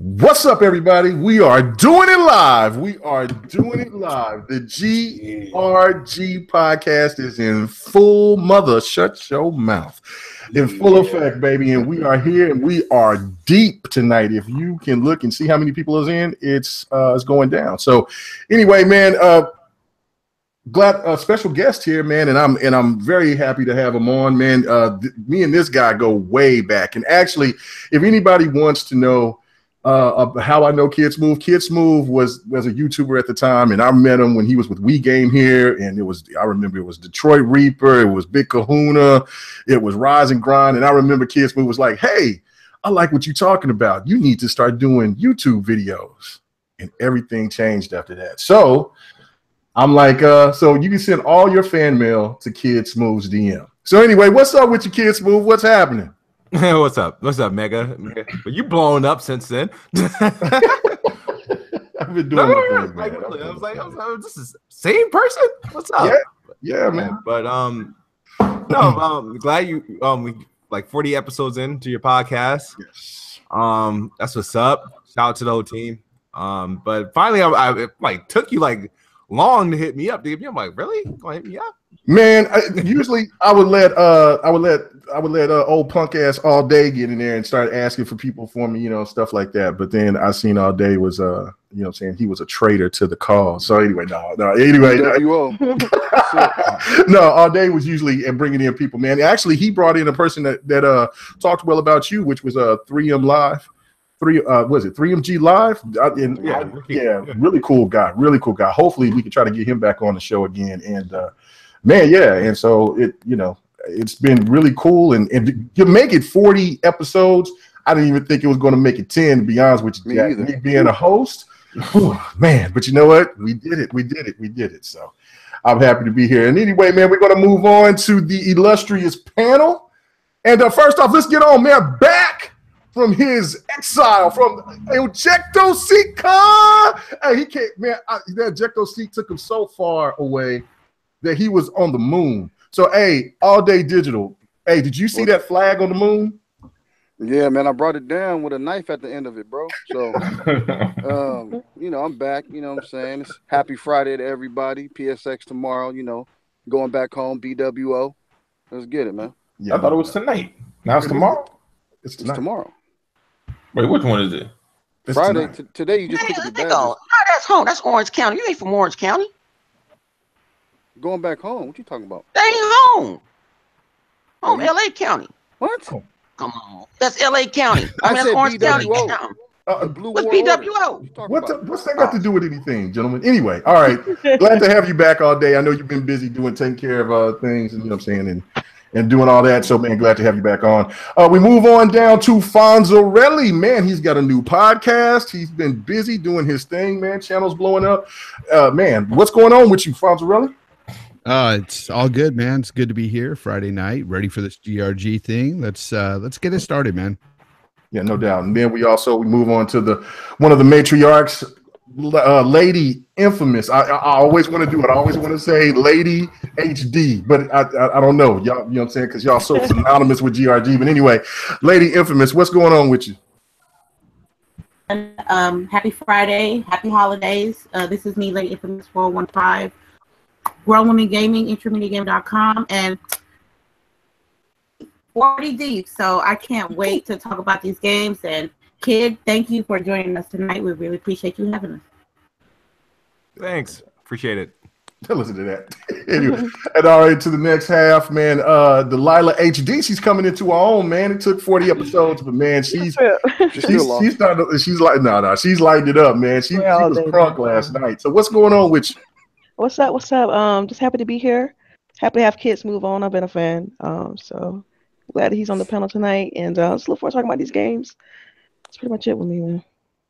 What's up, everybody? We are doing it live. We are doing it live. The GRG podcast is in full mother shut your mouth. In full effect, baby. And we are here and we are deep tonight. If you can look and see how many people is in, it's going down. So anyway, man, glad a special guest here, man, and I'm very happy to have him on, man. Me and this guy go way back. And actually, if anybody wants to know how I know Kid Smooth was a YouTuber at the time, and I met him when he was with WeGame here, and I remember it was Detroit Reaper, it was Big Kahuna, it was Rise and Grind, and I remember Kid Smooth was like, hey, I like what you're talking about. You need to start doing YouTube videos, and everything changed after that. So I'm like, so you can send all your fan mail to Kid Smooth's DM. So anyway, what's up with you, Kid Smooth? What's happening? What's up? What's up, Mega? But you blown up since then. I've been doing it. I was like, this is same person. What's up? Yeah, man. But no, glad you we like 40 episodes into your podcast. Yes. That's what's up. Shout out to the whole team. But finally, I like took you like long to hit me up, dude. I'm like, really? Gonna hit me up? Man, usually I would let old punk ass All Day get in there and start asking for people for me, stuff like that. But then I seen All Day was saying he was a traitor to the cause. So anyway, no, All Day was usually bringing in people, man. Actually, he brought in a person that talked well about you, which was 3M Live. 3MG Live? Really cool guy. Hopefully we can try to get him back on the show again. And man, yeah, and so it's been really cool, and you make it 40 episodes. I didn't even think it was going to make it 10, to be honest with you, Jack. Me being a host, man, but you know what? We did it. So I'm happy to be here. And anyway, man, we're going to move on to the illustrious panel. And first off, let's get on, man, back from his exile from Ejecto Seeker. Hey, he can't, man, that Ejecto Seek took him so far away that he was on the moon. So, hey, All Day Digital. Hey, did you see that flag on the moon? Yeah, man, I brought it down with a knife at the end of it, bro. So, I'm back. You know what I'm saying? It's happy Friday to everybody. PSX tomorrow, going back home, BWO. Let's get it, man. Yeah, I thought it was tonight. Now it's tomorrow? It's tomorrow. Wait, which one is it? It's Friday. Today, you just took it to bed. No, that's home. That's Orange County. You ain't from Orange County. Going back home? What you talking about? That ain't home. Home, LA County. What? Come on. That's LA County. I mean, that's Orange County. What's BWO? What's that got to do with anything, gentlemen? Anyway, all right. Glad to have you back all day. I know you've been busy taking care of things, and you know what I'm saying, and doing all that. So, man, glad to have you back on. We move on down to Fonzarelli. Man, he's got a new podcast. He's been busy doing his thing, man. Channel's blowing up. Man, what's going on with you, Fonzarelli? It's all good, man. It's good to be here Friday night, ready for this GRG thing. Let's get it started, man. Yeah, no doubt. And then we move on to one of the matriarchs, Lady Infamous. I always want to do it. I always want to say Lady HD, but I don't know. Y'all, you know what I'm saying? Because y'all so synonymous with GRG. But anyway, Lady Infamous, what's going on with you? Happy Friday, happy holidays. This is me, Lady Infamous 415. Grown Women Gaming, IntermediateGame.com, and 40 deep. So I can't wait to talk about these games. And Kid, thank you for joining us tonight. We really appreciate you having us. Thanks. Appreciate it. Listen to that. Anyway, and all right, to the next half, man. Delilah HD, she's coming into her own, man. It took 40 episodes, but man, she's lighting it up, man. She was drunk last night. So what's going on with you? What's up? Just happy to be here. Happy to have Kids move on. I've been a fan. So glad that he's on the panel tonight, and just look forward to talking about these games. That's pretty much it with me, man.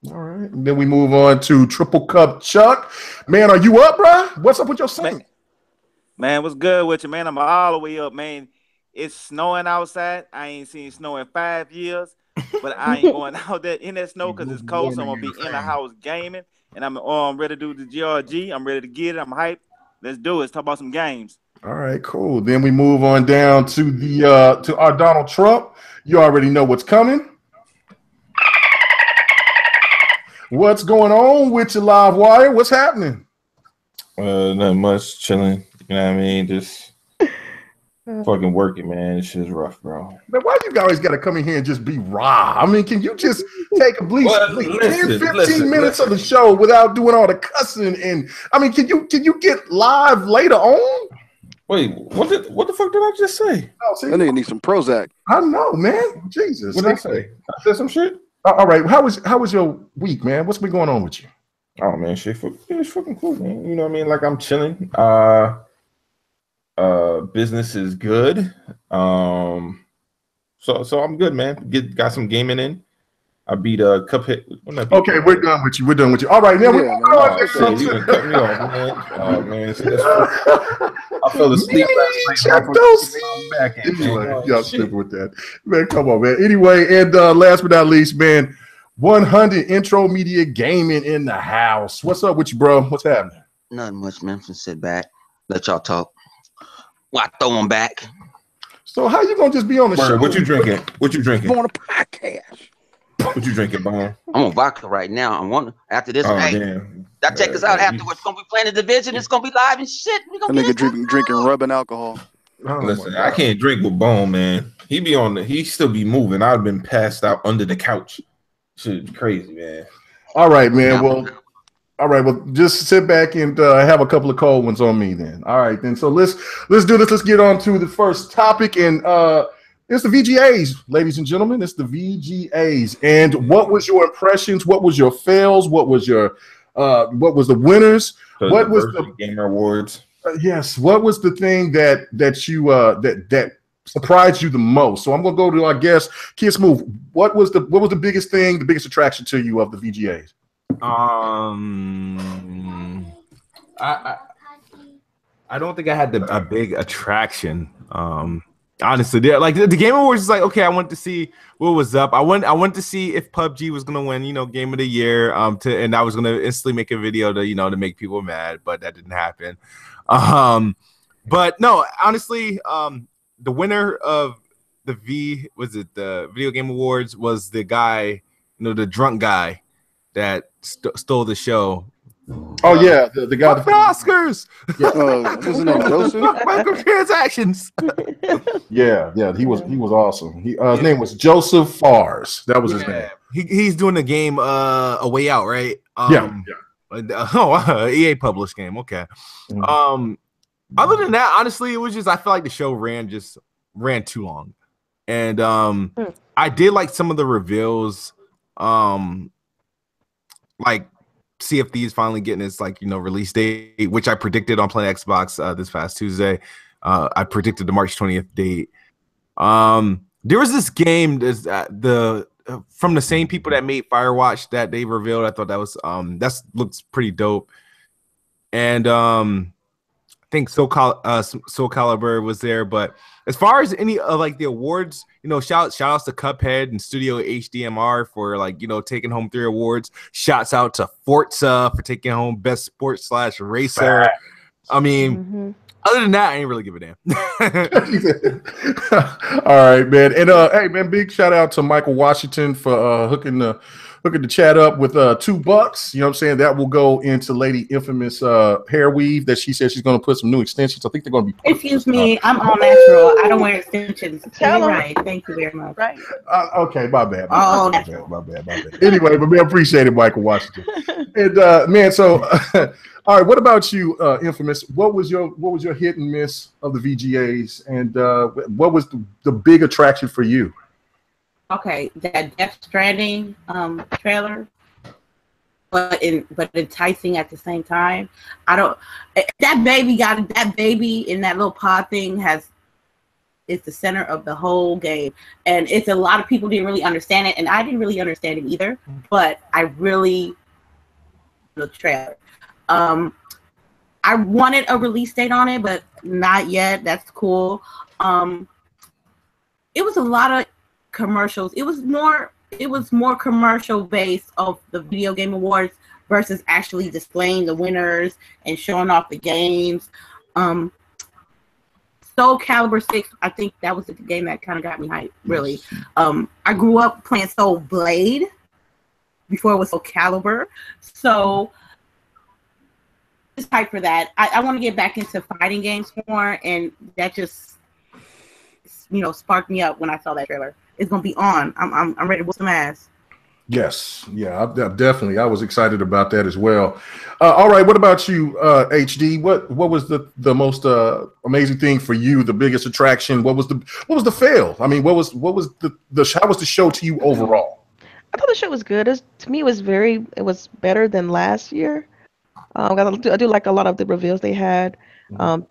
All right. And then we move on to Triple Cup Chuck. Man, are you up, bro? What's up with your son? Man, what's good with you, man? I'm all the way up, man. It's snowing outside. I ain't seen snow in 5 years, but I ain't going out there in that snow because it's cold, so I'm going to be in the house gaming. And I'm ready to do the GRG. I'm ready to get it. I'm hyped. Let's do it. Let's talk about some games. All right, cool. Then we move on down to to our Donald Trump. You already know what's coming. What's going on with your live wire? What's happening? Not much, chilling. You know what I mean? Just fucking working, man. This shit's rough, bro. Man, why you always got to come in here and just be raw? I mean, can you just take at least 10, 15 minutes of the show without doing all the cussing? And I mean, can you get live later on? Wait, what the fuck did I just say? Oh, see, That nigga need some Prozac. I know, man. Jesus. What did I say? I said some shit? All right. How was your week, man? What's been going on with you? Oh man, it's fucking cool, man. You know what I mean? Like I'm chilling. Business is good. So I'm good, man. Got some gaming in. I beat a Cuphead. Okay, we're done with you. We're done with you. All right, now you done cut me off, man. Oh man, see, I fell asleep last night. Y'all stupid with that, man. Come on, man. Anyway, and last but not least, man, 100 Intro Media Gaming in the house. What's up with you, bro? What's happening? Nothing much, man. Just sit back, let y'all talk. Well, I throw them back. So how you gonna just be on the show? What you drinking? What you drinking? On a podcast. What you drinking, Bone? I'm on vodka right now. I want after this. Oh, hey, damn. that check us out afterwards. Gonna be playing the division. It's gonna be live and shit. We gonna That nigga drinking rubbing alcohol. Listen, I can't drink with Bone, man. He still be moving. I've been passed out under the couch. Shit's crazy, man. All right, man. Well, just sit back and have a couple of cold ones on me then. All right, then. So let's do this. Let's get on to the first topic, and it's the VGAs, ladies and gentlemen. It's the VGAs. And what was your impressions? What was your fails? What was the winners? What was the Gamer Awards? Yes. What was the thing that you that surprised you the most? So I'm gonna go to our guest, Kid Smooth. What was the biggest thing, the biggest attraction to you of the VGAs? I don't think I had a big attraction. Honestly, like the Game Awards is like, okay, I went to see what was up. I went to see if PUBG was gonna win, Game of the Year. And I was gonna instantly make a video to make people mad, but that didn't happen. But no, honestly, the winner of the Video Game Awards was the guy, the drunk guy that stole the show. Oh yeah, the guy the Oscars. Yeah. His name Joseph. Microtransactions. Yeah, he was awesome. His name was Joseph Fars. That was his name. He's doing the game A Way Out, right? EA published game. Okay. Mm-hmm. Other than that, honestly, it was just I feel like the show ran too long, and I did like some of the reveals. Like Sea of Thieves finally getting its release date, which I predicted on Planet Xbox this past Tuesday. I predicted the March 20th date. There was this game from the same people that made Firewatch that they revealed. I thought that was that looks pretty dope. And I think Soul Calibur was there, but as far as any like the awards, shout outs to Cuphead and Studio HDMR for taking home 3 awards. Shouts out to Forza for taking home Best Sports / Racer. I mean, other than that, I ain't really give a damn. All right, man. And hey, man, big shout out to Michael Washington for hooking the chat up with $2. You know what I'm saying? That will go into Lady Infamous hair weave that she said she's going to put some new extensions. I think they're going to be. Excuse me, I'm all natural. I don't wear extensions. You're right. Thank you very much. Right. Okay, my bad. My bad. Anyway, but we appreciate it, Michael Washington. And man, so all right, what about you, Infamous? What was your hit and miss of the VGAs, and what was the big attraction for you? Okay, that Death Stranding trailer, but enticing at the same time. That baby in that little pod thing is the center of the whole game, and it's a lot of people didn't really understand it, and I didn't really understand it either. But I really the trailer. I wanted a release date on it, but not yet. That's cool. It was a lot of commercials. It was more commercial based of the Video Game Awards versus actually displaying the winners and showing off the games. Soul Calibur 6, I think that was the game that kind of got me hyped, really. I grew up playing Soul Blade, before it was so caliber. So just hyped for that. I want to get back into fighting games more, and that just sparked me up when I saw that trailer. It's gonna be on. I'm ready to whoop some ass. Yes, yeah, definitely. I was excited about that as well. All right, what about you, HD? What was the most amazing thing for you? The biggest attraction? What was the fail? I mean, what was the how was the show to you overall? I thought the show was good. To me, it was better than last year. I do like a lot of the reveals they had.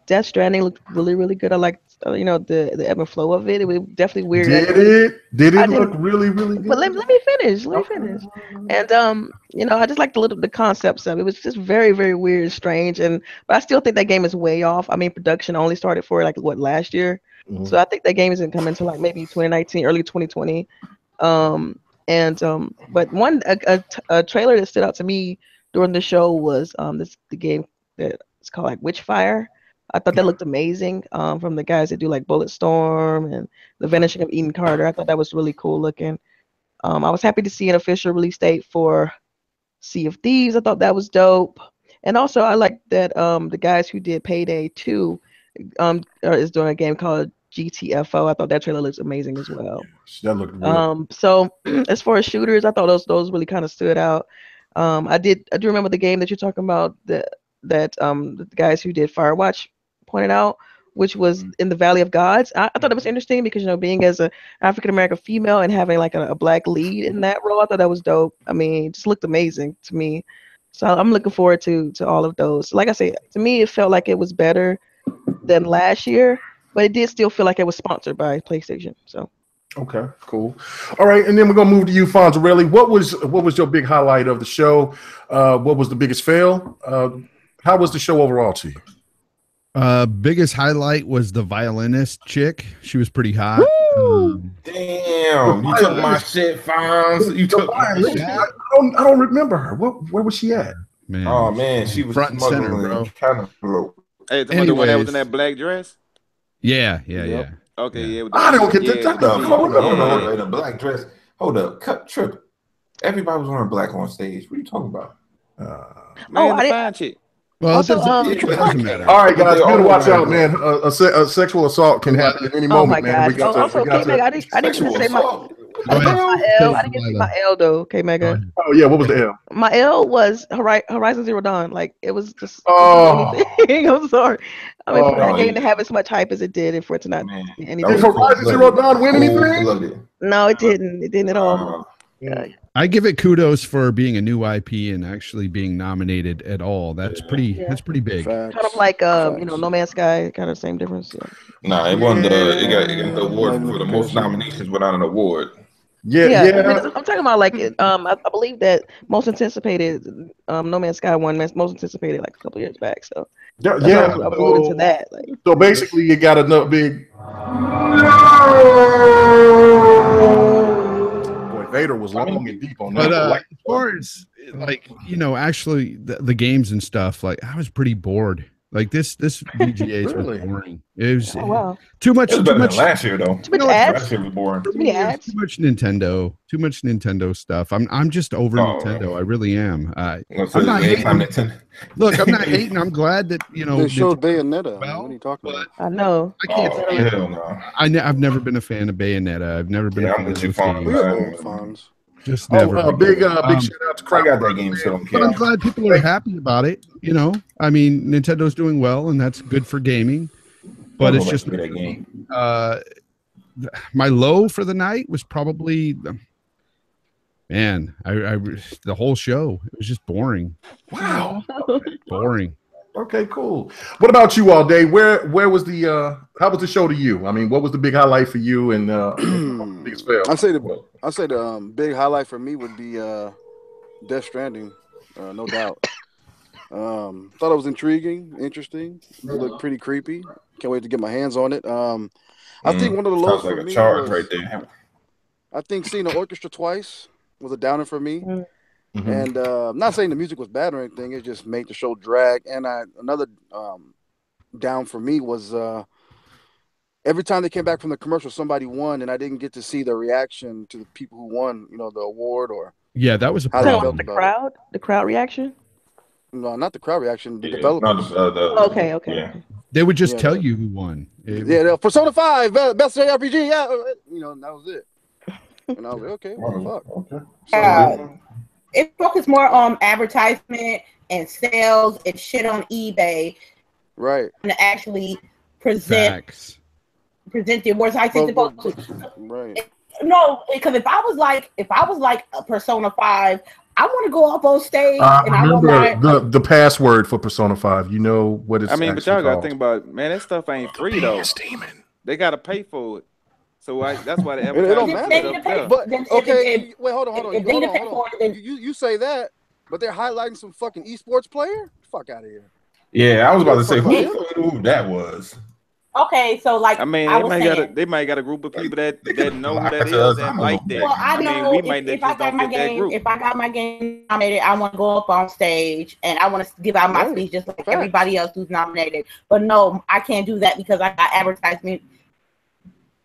Death Stranding looked really, really good. I liked, the ebb and flow of it. It was definitely weird. Did it look really, really good? But let me finish. And I just liked the concepts of it. It was just very, very weird and strange. But I still think that game is way off. I mean, production only started for last year. So I think that game isn't coming until maybe 2019, early 2020. But a trailer that stood out to me during the show was the game that it's called Witchfire. I thought that looked amazing from the guys that do Bulletstorm and The Vanishing of Eden Carter. I thought that was really cool looking. I was happy to see an official release date for Sea of Thieves. I thought that was dope. And also I like that the guys who did Payday 2 is doing a game called GTFO. I thought that trailer looks amazing as well. That looked really So as far as shooters, I thought those really kind of stood out. I do remember the game that you're talking about that the guys who did Firewatch pointed out, which was in the Valley of Gods. I thought it was interesting because being as a African American female and having a black lead in that role, I thought that was dope. I mean, it just looked amazing to me. So I'm looking forward to all of those. Like I say, to me, it felt like it was better than last year, but it did still feel like it was sponsored by PlayStation. So. Okay, cool. All right, and then we're gonna move to you, Fonzarelli. What was your big highlight of the show? What was the biggest fail? How was the show overall to you? Biggest highlight was the violinist chick. She was pretty hot. Damn, you took my shit, Fonz. You took my shit. I don't remember her. Where was she at? Man. Oh man, she was front and center, bro. Kind of low. Hey, the one that was in that black dress. Yeah. Okay, yeah. I don't get that. Hold up. In a black dress. Hold up. Cut trip. Everybody was wearing black on stage. What are you talking about? Man, the fine chick. Well, also, it doesn't matter. All right, guys, you gotta watch out, man. A sexual assault can happen at any moment, man. We got also, Kmage, I didn't even say my L. I didn't get to my L though, Kmage. Oh yeah, what was the L? My L was Horizon Zero Dawn. It was just. Oh, I'm sorry. I mean, for that game to have as much hype as it did, and for it to not be anything. Did Horizon Zero Dawn win anything? No, it didn't. It didn't at all. I give it kudos for being a new IP and actually being nominated at all. That's pretty big. Kind of like No Man's Sky, kind of same difference. Yeah. Nah, it won it got the award for the most nominations without an award. Yeah. I mean, I'm talking about I believe that most anticipated No Man's Sky won most anticipated a couple years back. So I was alluding to that. So basically, you got another big. Vader was long and deep on that. But as far as actually the games and stuff, I was pretty bored. This VGA was boring. It was too much. It was better than last year though. Too much ads. Last year was boring. Too many ads. Too much Nintendo stuff. I'm just over Nintendo. I really am. I'm not hating. Look, I'm not hating. I'm glad that they showed Bayonetta. What are you talking about? I know. I can't. I've never been a fan of Bayonetta. I've never been a fan of those games. Just never. Big shout out to Craig. I got that game, so but I'm glad people are happy about it. I mean, Nintendo's doing well, and that's good for gaming. But it's just that game. My low for the night was probably, man, the whole show. It was just boring. Wow, boring. Okay, cool. What about you all day? Where was the how was the show to you? I mean, what was the big highlight for you and biggest fail? I'd say the big highlight for me would be Death Stranding, no doubt. Thought it was intriguing, interesting. It looked pretty creepy. Can't wait to get my hands on it. I think one of the lows for me was, right there. I think seeing the orchestra twice was a downer for me. And I'm not saying the music was bad or anything. It just made the show drag. And another down for me was every time they came back from the commercial, somebody won, and I didn't get to see the reaction to the people who won, the award or Yeah, that was a How they problem. felt about it. The crowd reaction. No, not the crowd reaction. The Yeah, developers. Okay. Yeah. They would just tell you who won. Yeah, Persona 5, best JRPG. Yeah, you know, and that was it. And I was like, okay, what the fuck? Okay. It focused more on advertisement and sales and shit on eBay, right? And to actually present the awards like it's supposed to. Right. No, because if I was like a Persona 5, I want to go up on stage and I want remember the password for Persona 5. You know what it's. I mean, but y'all called. gotta think about it. Man, that stuff ain't free though. They gotta pay for it. So that's why the it don't matter. But okay, wait, hold on. You say that, but they're highlighting some fucking esports player. Fuck out of here. Yeah, I was about to say who that was. Okay, so like I mean, they might got a group of people that know who that is that like that. Well, I know we might if I got my game, if I got my game nominated, I want to go up on stage and I want to give out my speech just like everybody else who's nominated. But no, I can't do that because I got advertisement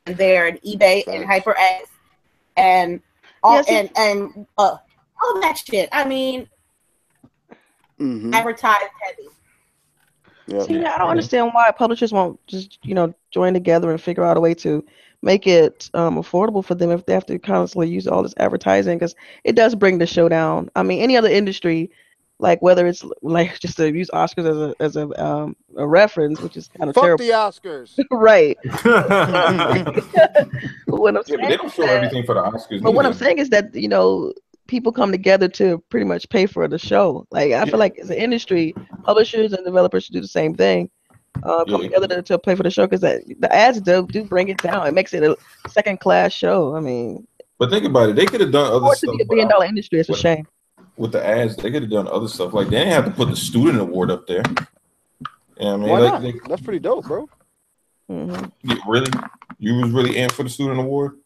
there and eBay and HyperX and all and all that shit. I mean, advertised heavy. See, I don't understand why publishers won't just join together and figure out a way to make it affordable for them if they have to constantly use all this advertising, because it does bring the show down. I mean, any other industry, like whether it's like just to use Oscars as a reference, which is kind of terrible. Fuck the Oscars, right? What I'm saying but they don't show everything for the Oscars. But what I'm saying is that people come together to pretty much pay for the show. Like I feel like as an industry, publishers and developers should do the same thing. Come together to pay for the show, because the ads do bring it down. It makes it a second-class show. I mean, but think about it. They could have done other stuff. To be $1 billion industry, it's a shame. With the ads, they could have done other stuff. Like they didn't have to put the student award up there. Yeah, I mean, why not? That's pretty dope, bro. Really, you was really in for the student award?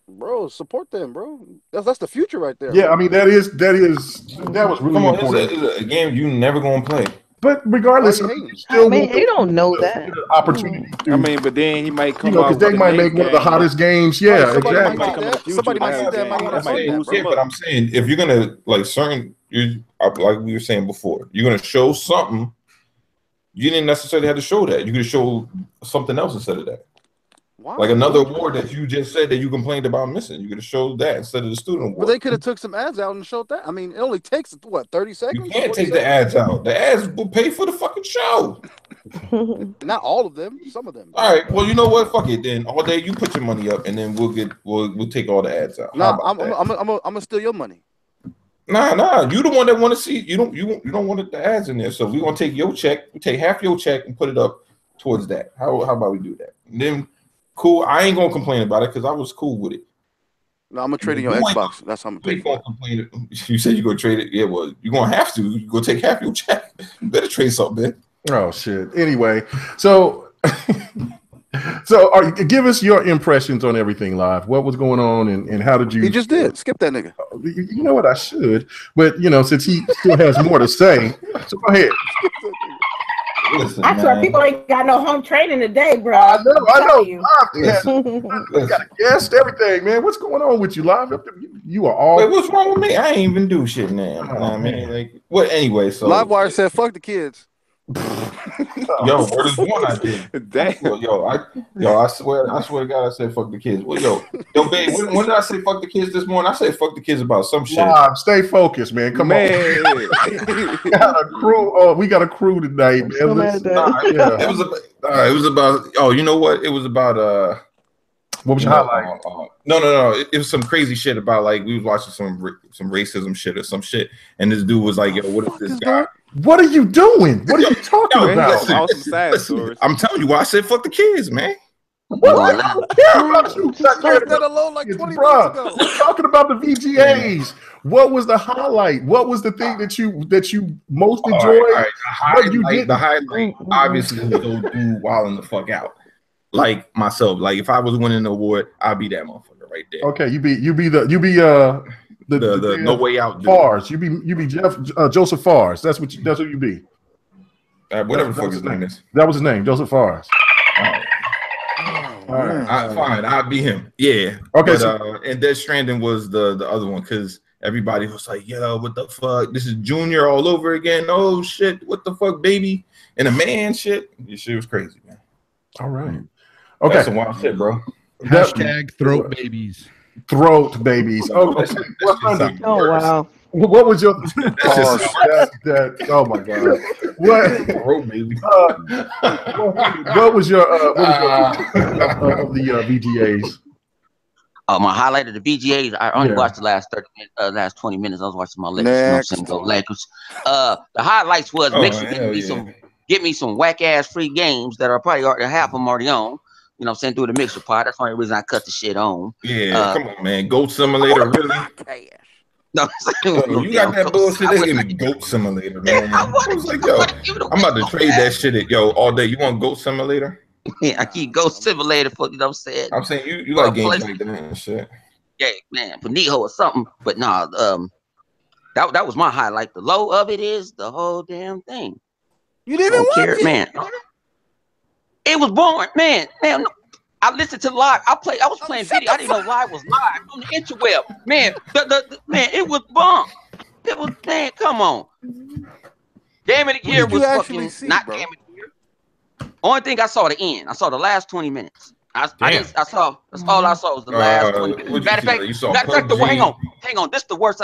Bro, support them, bro. That's the future right there. Yeah, bro. I mean that was really important. It's a game you never gonna play. But regardless, they don't know that opportunity. I mean, but then he might come because they might make one of the hottest games. Yeah, exactly. Somebody might see that. Yeah, but I'm saying if you're gonna like like we were saying before, you're gonna show something. You didn't necessarily have to show that. You could show something else instead of that. Wow. Like another award that you just said that you complained about missing. You could have showed that instead of the student award. Well, they could have took some ads out and showed that. I mean, it only takes 30 seconds. You can't take the ads out. The ads will pay for the fucking show. Not all of them, some of them. All right. Well, you know what? Fuck it. Then all day you put your money up, and then we'll take all the ads out. Nah, I'm gonna steal your money. Nah. You the one that want to see. You don't want the ads in there. So we're gonna take your check. We take half your check and put it up towards that. How about we do that? And then. Cool. I ain't gonna complain about it because I was cool with it. No, I'm gonna trade in your Xbox. That's how I'm gonna pay for it. You said you're gonna trade it. Yeah, well, you're gonna have to. You're gonna take half your check. You better trade something, man. Oh shit. Anyway, so give us your impressions on everything live. What was going on and how did you? He just did. Skip that nigga. You know what? I should, but since he still has more to say, so go ahead. Listen, I swear people ain't got no home training today, bro. I know. You got a guest, everything, man. What's going on with you, live? You are all. Wait, what's wrong with me? I ain't even do shit now. I mean, like, what? Anyway, so LiveWire said, "Fuck the kids." Yo, where is one I did? Damn. I swear to God, I said fuck the kids. Well, yo, babe, when did I say fuck the kids this morning? I said fuck the kids about some shit. Stay focused, man. Come on. We got a crew. Oh, we got a crew tonight, man. It was about. Oh, you know what? It was about. What was your highlight? No. It was some crazy shit about like we was watching some racism shit or some shit, and this dude was like, "Yo, what is this guy?" What are you doing? What are you talking about? Listen, I'm telling you why I said fuck the kids, man. What? I don't care about you. That alone like 20 minutes ago. We're talking about the VGAs. What was the highlight? What was the thing that you most enjoyed? All right. The highlight obviously was those dude wilding the fuck out. Like myself. Like if I was winning an award, I'd be that motherfucker right there. Okay, you be the No Way Out dude. Fars. You be Joseph Fars. That's what you be. Whatever the fuck his name is. That was his name, Joseph Fars. All right. Fine. I'll be him. Yeah. Okay. But, and Death Stranding was the other one because everybody was like, yo, what the fuck? This is Junior all over again. Oh shit, what the fuck, baby? And a man shit. This shit was crazy, man. All right. Okay. That's some wild shit, bro. Hashtag throat babies. Throat babies. Oh, Oh wow. What was your oh my god. What was your of the VGAs? My highlight of the VGAs, I only watched the last 20 minutes. I was watching my Lakers. You know, go Lakers. The highlights was get me some whack ass free games that are probably already half of them already on. You know what I'm saying, through the mixer part. That's the only reason I cut the shit on. Yeah, come on, man. Goat Simulator, really? No, you got that bullshit. They gave me Goat Simulator, man. I was like, yo, I'm about to trade that shit all day. You want Goat Simulator? Yeah, I keep Goat Simulator for, you know what I'm saying? I'm saying you like games like that and shit. Yeah, man, Panijo or something. But nah, that was my highlight. The low of it is the whole damn thing. You didn't watch it, man. It was boring, man. I listened to live. I was playing video. I didn't know live was live on the interweb. Man, man, it was bomb. It was, man, come on. Damn It Year was fucking not Damn It Year. Only thing I saw the end. I saw the last 20 minutes. That's all I saw was the last 20 minutes. Matter of fact, hang on. This the worst.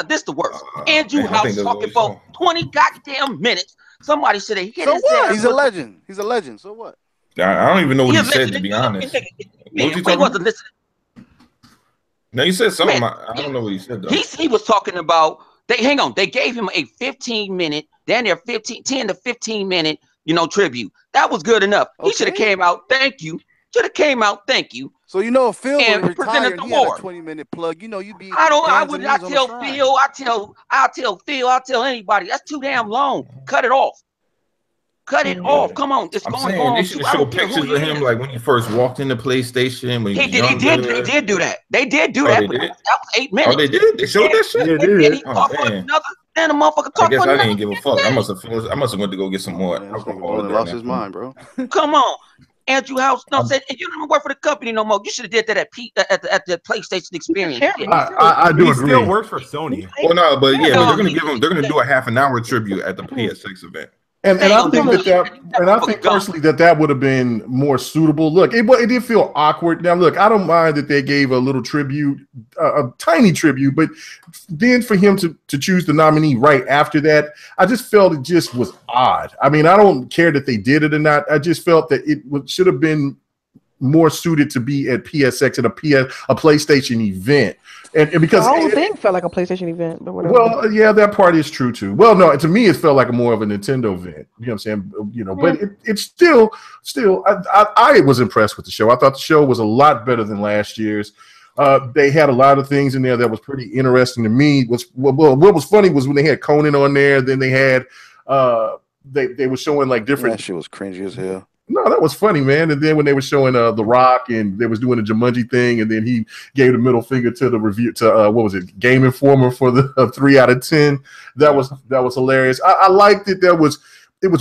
Andrew House talking for 20 goddamn minutes. Somebody should have hit his ass. He's a legend. He's a legend. So what? I don't even know what he said, to be honest. What was he talking about? No, he said something. I don't know what he said, though. He was talking about, they gave him a 15-minute, 10 to 15-minute, tribute. That was good enough. He should have came out, thank you. So if Phil would retired, he had a 20-minute plug. You'd be. I'll tell Phil, I'll tell anybody. That's too damn long. Cut it off. Come on. It's going on. They should show pictures of him like when he first walked into PlayStation. When they did do that. They did do that. They did? That was 8 minutes. Oh, they did? They showed that shit? Yeah, they did. And the motherfucker talked. I guess I didn't give a fuck. I must have went to go get some more alcohol. Lost his mind, bro. Come on. Andrew House, said you don't even work for the company no more. You should have did that at the PlayStation Experience. I do agree. He still works for Sony. Well, no, but they're gonna do a half-an-hour tribute at the PSX event. And I think I think personally that would have been more suitable. Look, it did feel awkward. Now, look, I don't mind that they gave a little tribute, a tiny tribute, but then for him to choose the nominee right after that, I just felt it just was odd. I mean, I don't care that they did it or not. I just felt that it should have been more suited to be at PSX at a PlayStation event. And because the whole thing felt like a PlayStation event, but whatever. Well, yeah, that part is true too. Well, no, to me it felt like more of a Nintendo event. You know what I'm saying? But it's still I was impressed with the show. I thought the show was a lot better than last year's. They had a lot of things in there that was pretty interesting to me. What was funny was when they had Conan on there. Then they had they were showing like different. That shit was cringy as hell. No, that was funny, man. And then when they were showing The Rock and they was doing the Jumanji thing, and then he gave the middle finger to the review to what was it, Game Informer for the 3 out of 10. That was hilarious. I liked it. It was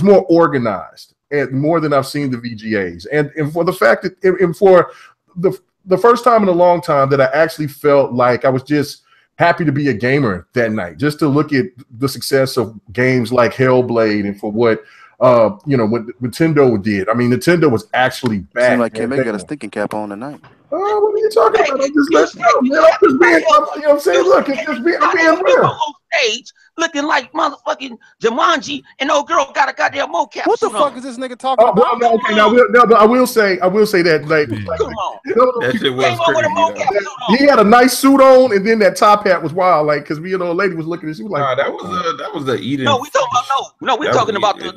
more organized and more than I've seen the VGAs. And for the fact that and for the first time in a long time that I actually felt like I was just happy to be a gamer that night, just to look at the success of games like Hellblade and for what what Nintendo did. I mean, Nintendo was actually back. Seemed like Kmage got a stinking cap on tonight. What are you talking about? I'm just letting you know, man. I'm just being, you know what I'm saying? Look, it's just being real. Stage looking like motherfucking Jumanji, and old girl got a goddamn mocap. What the fuck is this nigga talking about? Well, okay, now I will say that like, come on, that shit was crazy. He had a nice suit on, and then that top hat was wild, like because a lady was looking at, she was like, that was the Eden. No, we're talking about the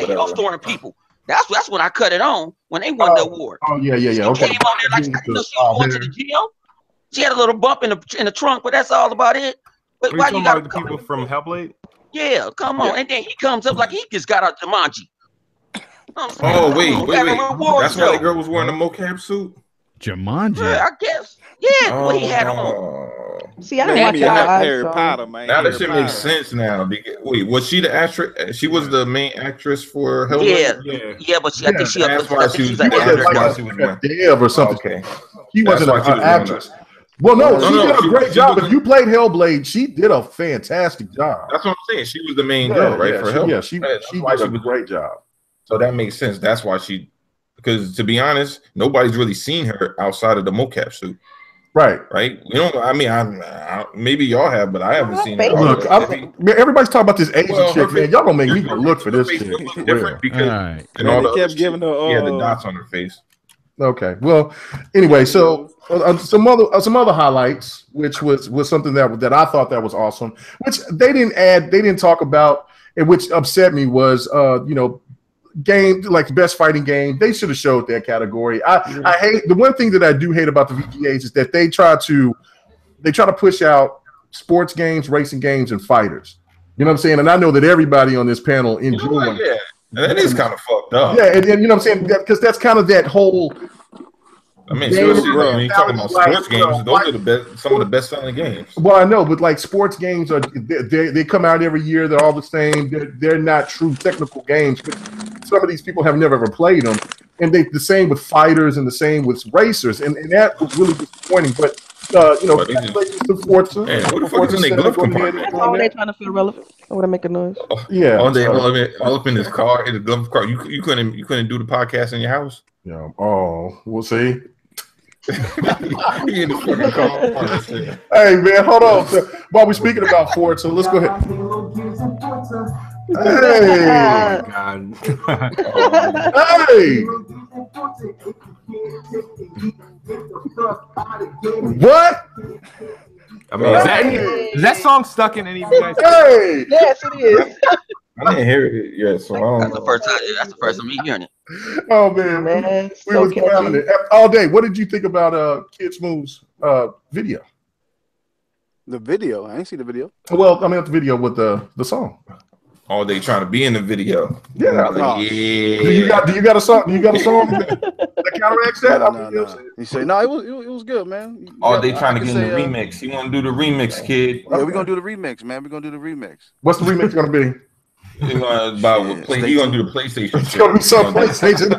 Hellstorm people. That's when I cut it on when they won the award. Oh yeah. She Okay. came on there like she was going to the gym. She had a little bump in the trunk, but that's all about it. But why you got the people from Hellblade? Yeah, come on. And then he comes up like he just got out Jumanji. Oh wait. That's why the girl was wearing a mocap suit. Jumanji. Yeah, I guess. Yeah, what he had on. See, I didn't watch Harry Potter, man. Now that shit makes sense now. Wait, was she the actress? She was the main actress for Hellblade? Yeah, but I think she was like a dev or something. She wasn't an actress. Well, no, she did a great job. If you played Hellblade, she did a fantastic job. That's what I'm saying. She was the main girl, right? For Hellblade. Yeah, she did a great job. So that makes sense. That's why because to be honest, nobody's really seen her outside of the mocap suit. Right. You know, I mean, I maybe y'all have, but I haven't seen her. Look, everybody's talking about this Asian chick, man. Y'all gonna make me go look for this chick. Different because all the kept giving her the dots on her face. Okay. Well, anyway, so some other highlights, which was something that I thought that was awesome, which they didn't talk about, and which upset me was game like best fighting game. They should have showed that category. I hate the one thing that I do hate about the VGAs is that they try to push out sports games, racing games, and fighters. You know what I'm saying? And I know that everybody on this panel enjoys. Yeah, that is kind of fucked up. Yeah, and you know what I'm saying? Because that's kind of that whole. I mean, seriously, when you're talking about sports games, those are some of the best selling games. Well, I know, but like sports games they come out every year. They're all the same. They're not true technical games. But some of these people have never ever played them, and the same with fighters and the same with racers, and that was really disappointing. But congratulations to Forza. Man, what the fuck is in their glove compartment? Oh, they trying to feel relevant. I want to make a noise. Yeah, all up in his car, in the glove car. You couldn't do the podcast in your house. Yeah. Oh, we'll see. He in the fucking car. Hey man, hold on. While we're speaking about Forza, let's go ahead. Hey, God. Hey, what? I mean, is that song stuck in any of you guys? Hey, yes, it is. I didn't hear it yet, so that's the first time. That's the first time me hearing it. Oh man, we was clowning it all day. What did you think about Kid Smooth's video? The video? I ain't see the video. Well, I mean, the video with the song. All day trying to be in the video. Yeah. Like, yeah. Do you got a song? Do you got a song that counteracts that? No. He said, "No, it was good, man." All day trying to get in the remix. He want to do the remix, kid. Yeah, we're gonna do the remix, man. We're gonna do the remix. What's the remix gonna be? He's gonna do the PlayStation. It's gonna be some PlayStation.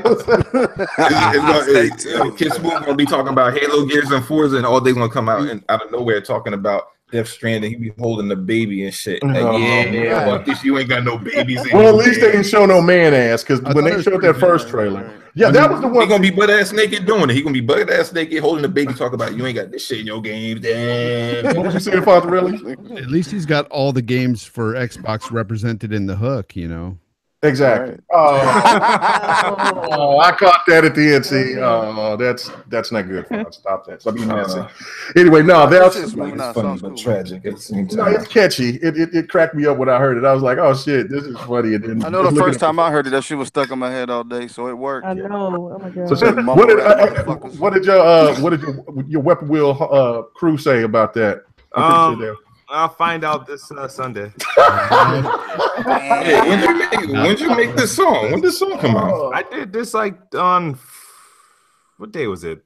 Kid Smooth gonna be talking about Halo, Gears, and Forza, and all they gonna come out and out of nowhere talking about Death Stranding. He be holding the baby and shit. Like, fuck this. You ain't got no babies. Well, at least they didn't show no man ass because when they showed that first trailer, that was the one. He gonna be butt ass naked doing it. He gonna be butt ass naked holding the baby, talk about you ain't got this shit in your game. Damn. What was you saying, Father? Really? At least he's got all the games for Xbox represented in the hook. Exactly. Right. Oh, I caught that at the end. See, that's not good. Stop that. Stop being messy. Anyway, no, that's funny but tragic at the same time. No, it's catchy. It cracked me up when I heard it. I was like, oh shit, this is funny. And I know the first time I heard it, that shit was stuck in my head all day, so it worked. I know. Oh my god. So, what did your Weapon Wheel crew say about that? I'll find out this Sunday. Hey, when did you make this song? When did this song come out? I did this like on what day was it?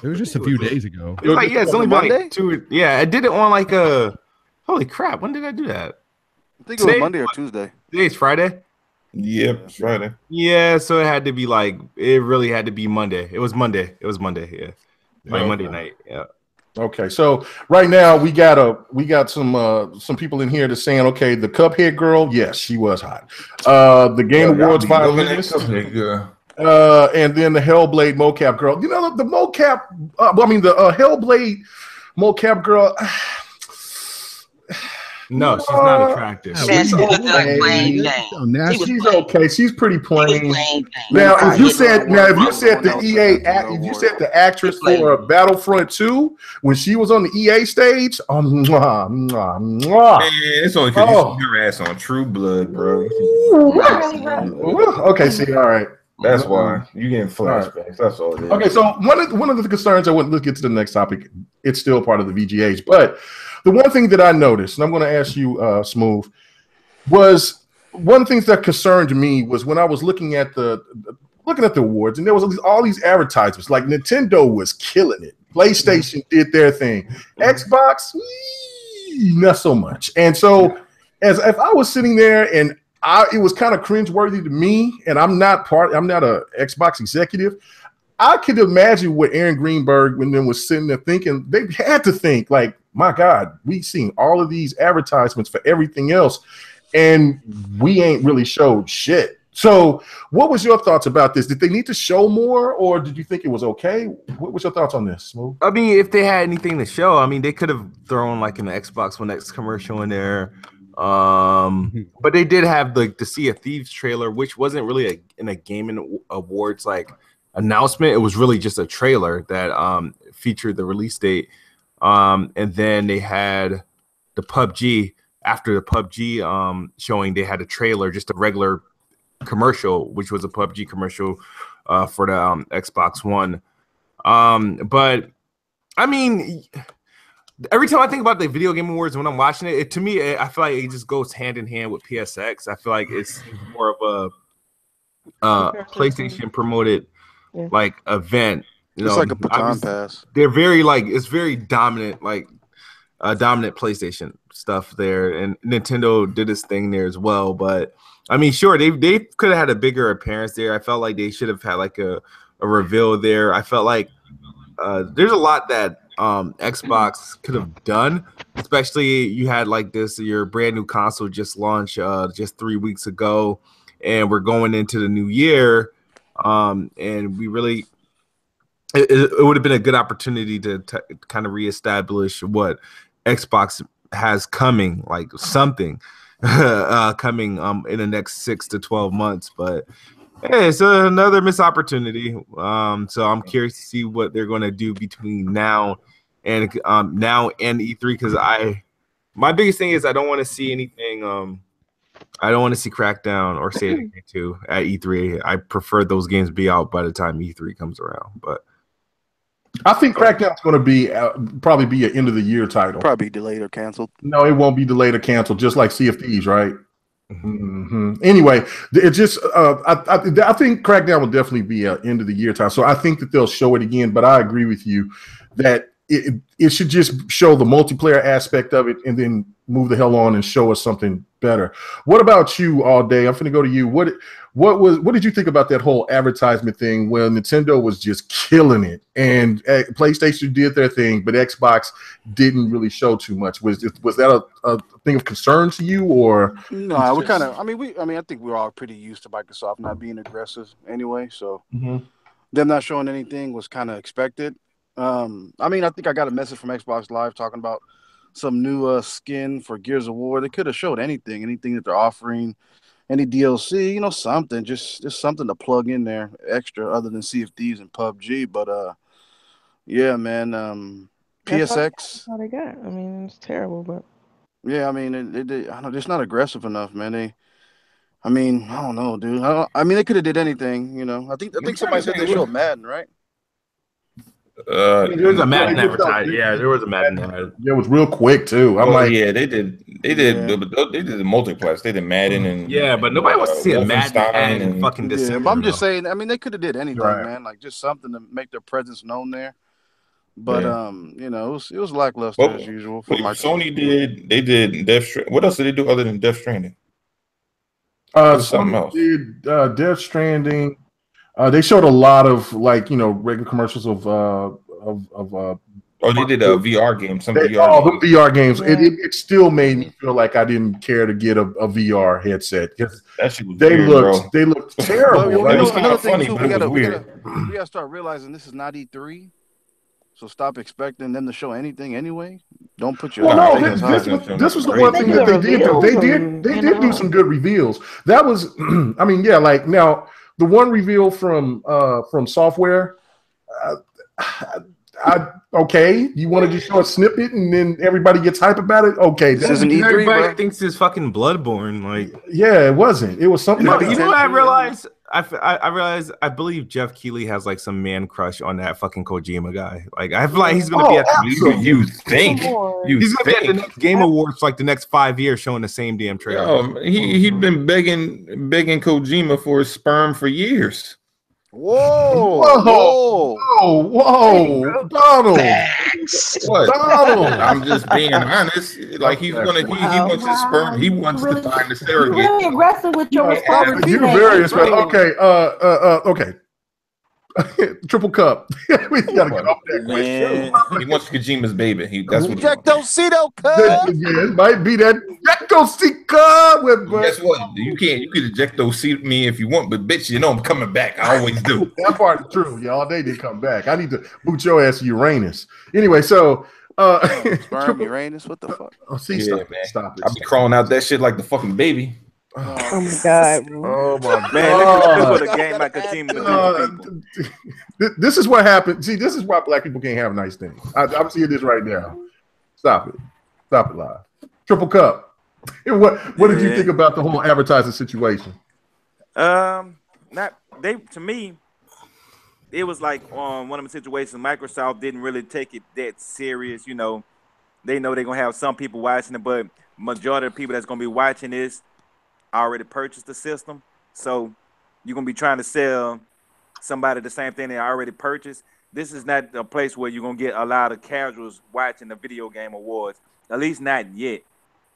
It was just a few days ago. It was like, it's only been like 2. Yeah, I did it on like a. Holy crap! When did I do that? I think it was Monday or Tuesday. Today's Friday. Yep, it's Friday. Yeah, so it had to be like it really had to be Monday. It was Monday. Yeah, like Monday night. Yeah. Okay, so right now we got some people in here that's saying, okay, the Cuphead girl, yes, she was hot. The Game Awards violinist, and then the Hellblade mocap girl. You know the mocap. The Hellblade mocap girl. No, she's not attractive. Man, she looked like plain Jane. She's okay. She's pretty plain. Now, if you said the EA, if you said the actress for Battlefront 2 when she was on the EA stage, Man, it's only because you see her ass on True Blood, bro. Okay, see, all right. That's why you getting flashbacks. That's all it is. Okay, so one of the concerns let's get to the next topic. It's still part of the VGAs, but the one thing that I noticed, and I'm going to ask you, Smooth, was one of the things that concerned me was when I was looking at the awards, and there was all these advertisements. Like Nintendo was killing it, PlayStation did their thing, Xbox, not so much. And so, as if I was sitting there and it was kind of cringeworthy to me, and I'm not a Xbox executive. I could imagine what Aaron Greenberg when them was sitting there thinking. They had to think like, my God, we've seen all of these advertisements for everything else, and we ain't really showed shit. So what was your thoughts about this? Did they need to show more, or did you think it was okay? What was your thoughts on this, Smooth? I mean, if they had anything to show, I mean, they could have thrown like an Xbox One X commercial in there. But they did have the Sea of Thieves trailer, which wasn't really in a Gaming Awards like announcement. It was really just a trailer that featured the release date. And then they had the PUBG. After the PUBG showing, they had a trailer, just a regular commercial, which was a PUBG commercial for the Xbox One. But I mean, every time I think about the Video Game Awards when I'm watching it, to me, I feel like it just goes hand in hand with PSX. I feel like it's more of a PlayStation promoted like event. It's like a baton pass. They're very like, it's very dominant, like dominant PlayStation stuff there, and Nintendo did its thing there as well. But I mean, sure, they could have had a bigger appearance there. I felt like they should have had like a reveal there. I felt like there's a lot that Xbox could have done, especially you had like this, your brand new console just launched just 3 weeks ago, and we're going into the new year, and we really it would have been a good opportunity to kind of reestablish what Xbox has coming, like something coming in the next 6 to 12 months. But hey, it's another missed opportunity. So I'm curious to see what they're going to do between now and E3, because my biggest thing is I don't want to see anything. I don't want to see Crackdown or Stranding 2 at E3. I prefer those games be out by the time E3 comes around. But I think Crackdown's going to be probably be an end of the year title. Probably delayed or canceled. No, it won't be delayed or canceled, just like Sea of Thieves, right? Anyway, it just I think Crackdown will definitely be an end of the year time. So I think that they'll show it again. But I agree with you that it should just show the multiplayer aspect of it and then move the hell on and show us something better. What about you, All Day? I'm going to go to you. What did you think about that whole advertisement thing where Nintendo was just killing it and PlayStation did their thing, but Xbox didn't really show too much? Was that a thing of concern to you, or no? We kind of. I mean, I think we're all pretty used to Microsoft not being aggressive anyway. So them not showing anything was kind of expected. I mean, I think I got a message from Xbox Live talking about some new skin for Gears of War. They could have showed anything that they're offering. Any DLC, something, just something to plug in there extra other than Sea of Thieves and PUBG. But yeah, man, PSX. That's all they got. I mean, it's terrible, but yeah, I mean, I know it's not aggressive enough, man. I mean, I don't know, dude. I mean, they could have did anything, I think somebody said they showed Madden, right? There was a Madden advertisement. Yeah, there was a Madden ad. It was real quick too. I'm like, yeah, they did the multiplayer. They did Madden and but nobody wants to see a Madden ad in fucking December. But I'm just saying. I mean, they could have did anything, man. Like just something to make their presence known there. But it was lackluster as usual. For Sony they did Death Stranding. What else did they do other than Death Stranding? Something else. Did Death Stranding. They showed a lot of regular commercials of they did a VR game. The VR games. Yeah. It still made me feel like I didn't care to get a VR headset because they looked terrible. Another thing too, we gotta start realizing this is not E3. So stop expecting them to show anything anyway. Don't put your. This was the one thing that they did. They did do some good reveals. That was, I mean, yeah, like now. The one reveal from software, okay, you want to just show a snippet and then everybody gets hype about it? Okay, this isn't E3. Everybody thinks it's fucking Bloodborne. Like, yeah, it wasn't. It was something. You know what I realized? I realized I believe Jeff Keighley has like some man crush on that fucking Kojima guy. Like I feel like he's gonna be at the he's gonna be at the next Game Awards for like the next 5 years showing the same damn trailer. He'd been begging Kojima for his sperm for years. Whoa, Donald. What? Donald. I'm just being honest. Like he wants his sperm. He wants to find the surrogate. You're really aggressive with your response. You're very aggressive. Okay. Okay. Triple cup. We gotta get off that Man. He wants Kojima's baby. That's what he wants. Ejectocito, Yeah, cuz. it might be that Ejectocica with, but Guess what? You can ejecto-seat me if you want, but bitch, you know I'm coming back. I always do. that part is true. Y'all, they did come back. I need to boot your ass to Uranus. Anyway, so Sperm Uranus, what the fuck? Oh, see, Yeah, stop man. it. Stop it. I be crawling out that shit like the fucking baby. Oh my god, bro. Oh my Man, god. look at a game like a team of people. This is what happened. See, this is why black people can't have nice things. I'm seeing this right now. Stop it. Stop it live. Triple cup. What did you think about the whole advertising situation? To me, it was like one of the situations. Microsoft didn't really take it that serious. You know, they know they're gonna have some people watching it, but majority of the people that's gonna be watching this already purchased the system. So you're gonna be trying to sell somebody the same thing they already purchased. This is not a place where you're gonna get a lot of casuals watching the video game awards. At least not yet.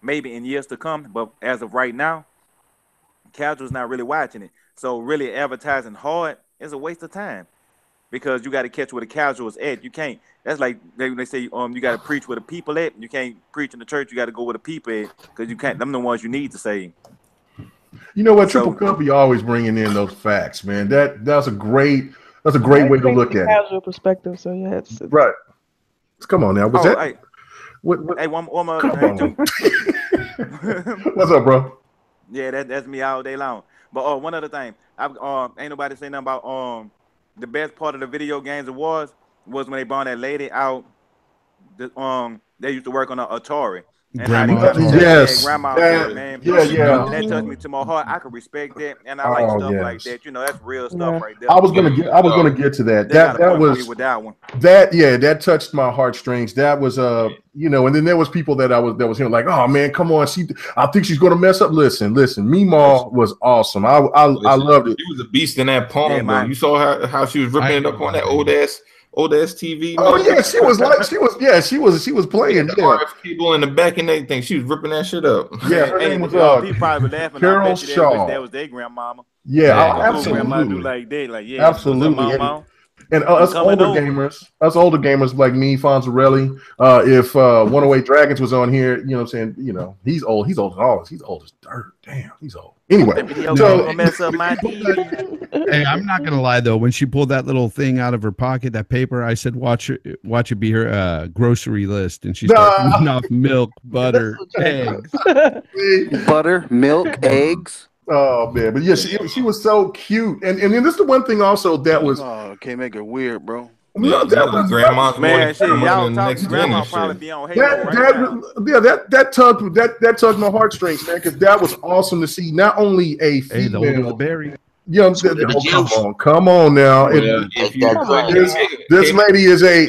Maybe in years to come, but as of right now, casuals not really watching it. So really advertising hard is a waste of time because you got to catch where the casuals at. You can't. That's like they say you got to preach where the people at. You can't preach in the church. You got to go where the people at because you can't. Them the ones you need to say. You know what? Triple cup, you always bringing in those facts, man. That's a great way to look at it. Casual perspective. So yeah, it's right. Come on now. Was that? Hey, what? Hey, one more Come thing on. too. What's up, bro? Yeah, that's me all day long. But one other thing, ain't nobody say nothing about the best part of the video games awards was when they brought that lady out. They used to work on an Atari. And Grandma. Yes. Grandma, That- man. yeah. That touched me to my heart. I could respect that, and I like stuff like that. You know, that's real stuff right there. I was gonna get to that. They got a That point for me was with that one. that touched my heartstrings. That was and then there was people that was hearing like, oh man, come on, I think she's gonna mess up. Listen, Meemaw was awesome. I loved it. She was a beast in that palm, Yeah, bro. You saw how she was ripping it up on that old ass TV. Oh man. yeah, she was playing. Yeah. RF cable in the back and everything. She was ripping that shit up. Yeah, her name was people probably laughing. Carol I bet you Shaw. that was their grandmama. Yeah, Grandma do absolutely. like that, like yeah, Absolutely. And us coming older gamers like me, Fonzarelli, if 108 Dragons was on here, you know what I'm saying? You know, he's old as all. He's old as dirt. Damn, he's old. Anyway, so mess up my Hey, I'm not gonna lie though. When she pulled that little thing out of her pocket, that paper, I said, "Watch it be her grocery list," and she started reading off milk, butter, eggs, Butter, milk, eggs. Oh man, but yeah, she was so cute, and then this is the one thing also that was Kmage are weird, bro. no, that was grandma's man. Shit, y'all the talking next grandma gen probably shit. be on Halo that tugged my heartstrings, man, because that was awesome to see. Not only a hey, the old female, berry. you know, come on now. This lady is a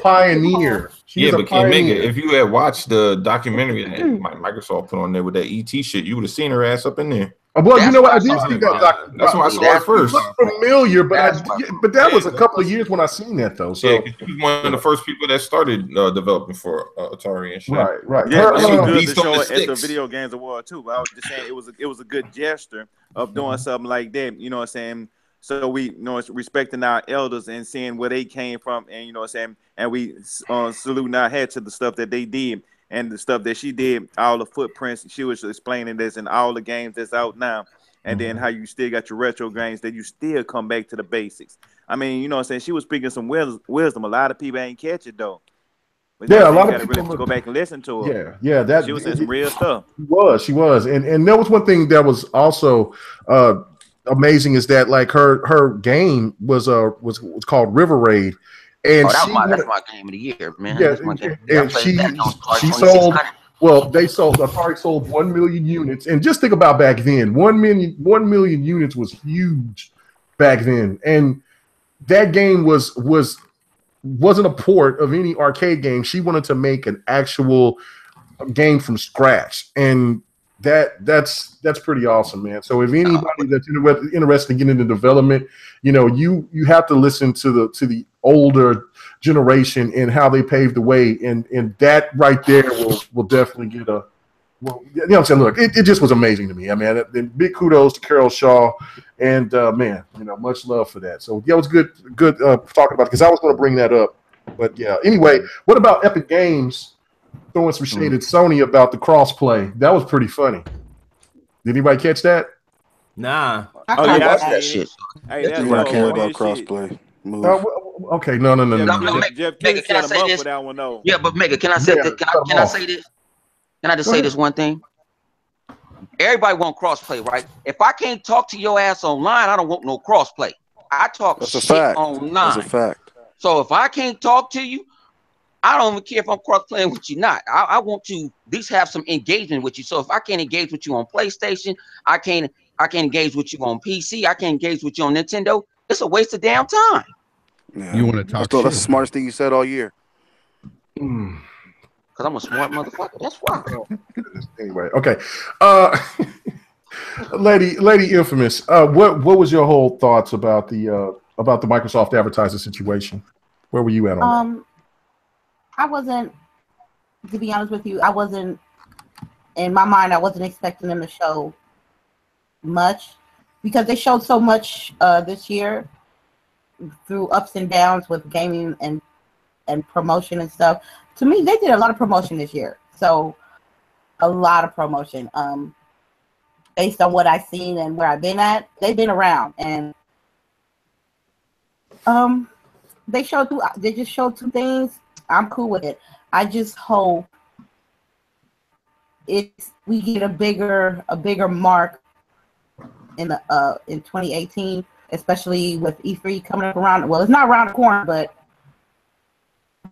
pioneer. She's a but pioneer. if you had watched the documentary that Microsoft put on there with that ET shit, you would have seen her ass up in there. Well, you know what? I did see that. That's why I saw it first. It looked familiar, but that was a couple of years when I seen that though. So she was one of the first people that started developing for Atari and shit. Right. Yeah, it was good to Beast on show the it at the sticks. Video Games Award too. But I was just saying it was a good gesture of doing something like that. You know what I'm saying? So we, you know, respecting our elders and seeing where they came from, and you know what I'm saying, and we saluting our head to the stuff that they did and the stuff that she did, all the footprints. She was explaining this in all the games that's out now, and then how you still got your retro games that you still come back to the basics. I mean, you know what I'm saying? She was speaking some wisdom. A lot of people ain't catch it though. But yeah, a lot of people really go back and listen to her. Yeah, that she was saying some real stuff. She was, and there was one thing that was also amazing is that like her game was called River Raid, and that's my game of the year, man. Yeah, and she sold. Well, Atari sold 1 million units, and just think about back then. 1 million units was huge back then, and that game wasn't a port of any arcade game. She wanted to make an actual game from scratch, and that's pretty awesome, man. So if anybody that's interested in getting into development, you know, you have to listen to the older generation and how they paved the way, and that right there will definitely well, you know what I'm saying? Look, it just was amazing to me. I mean, big kudos to Carol Shaw, and man, much love for that. So yeah, it was good talking about it because I was going to bring that up, but yeah. Anyway, what about Epic Games throwing some shade at Sony about the crossplay? That was pretty funny. Did anybody catch that? Nah. Oh yeah, watch that shit. Hey, that's You so don't care funny about as shit. crossplay. Move. Okay, no. Jeff Mega, King can I set him say up this? for that one though. Yeah, but Mega, can I say Yeah, this? Can I say this? Can I just say this one thing? Everybody want crossplay, right? If I can't talk to your ass online, I don't want no crossplay. I talk That's a shit fact. online. That's a fact. So if I can't talk to you, I don't even care if I'm cross-playing with you not. I want to at least have some engagement with you. So if I can't engage with you on PlayStation, I can't engage with you on PC, I can't engage with you on Nintendo. It's a waste of damn time. Yeah. You want to talk That's shit? the smartest thing you said all year. Because I'm a smart motherfucker. That's why. Anyway, okay. Lady Infamous, what was your whole thoughts about the Microsoft advertising situation? Where were you at on that? I wasn't, to be honest with you, I wasn't, in my mind, I wasn't expecting them to show much because they showed so much this year through ups and downs with gaming and promotion and stuff. To me, they did a lot of promotion this year. So a lot of promotion. Based on what I've seen and where I've been at, they've been around, and they just showed two things. I'm cool with it. I just hope we get a bigger mark in 2018, especially with E3 coming up around. Well, it's not around the corner,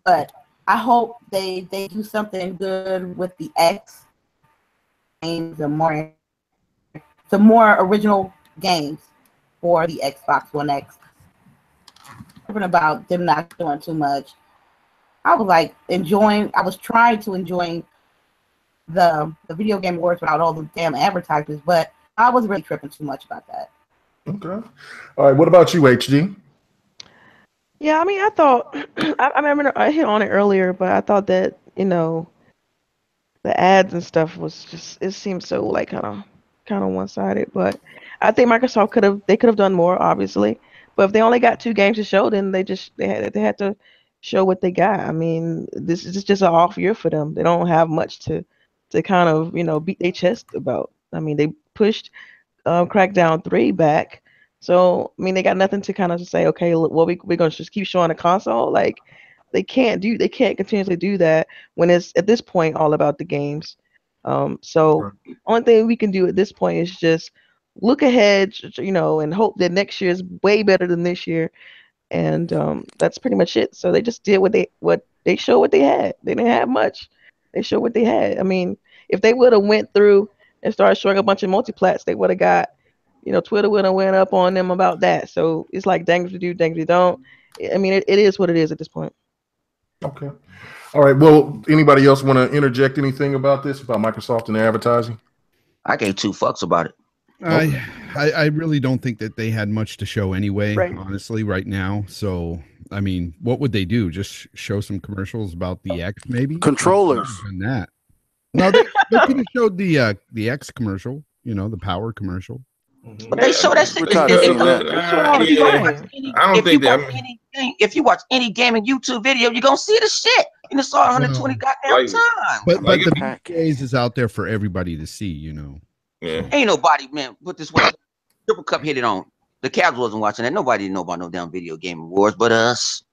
but I hope they do something good with the X games, some more original games for the Xbox One X. Talking about them not doing too much. I was like I was trying to enjoy the video game awards without all the damn advertisements, but I wasn't really tripping too much about that. Okay. All right. What about you, HG? Yeah, I mean, I thought I remember I hit on it earlier, but I thought that the ads and stuff was just, it seemed so like kind of one-sided. But I think Microsoft could have done more, obviously. But if they only got 2 games to show, then they had to show what they got. I mean, this is just an off year for them. They don't have much to kind of beat their chest about. I mean, they pushed Crackdown 3 back, so I mean they got nothing to kind of say. Okay, look, well we're gonna just keep showing the console. Like they can't continuously do that when it's at this point all about the games. So only thing we can do at this point is just look ahead, and hope that next year is way better than this year. And that's pretty much it. So they just did what they showed what they had. They didn't have much. They showed what they had. I mean, if they would have went through and started showing a bunch of multiplats, they would have got, Twitter would have went up on them about that. So it's like dang if you do, dang if you don't. I mean, it is what it is at this point. Okay. All right. Well, anybody else want to interject anything about this, about Microsoft and their advertising? I gave 2 fucks about it. I really don't think that they had much to show anyway, honestly, right now. So, I mean, what would they do? Just show some commercials about the X, maybe? Controllers. And that. No, they could have showed the X commercial, the power commercial. But they show that shit. If you watch any gaming YouTube video, you're gonna see the shit. And it's all 120 goddamn times. But the VGAs is out there for everybody to see, Yeah. Ain't nobody, man, put this way. Triple Cup hit it on. The Cavs wasn't watching that. Nobody know about no damn video game awards but us.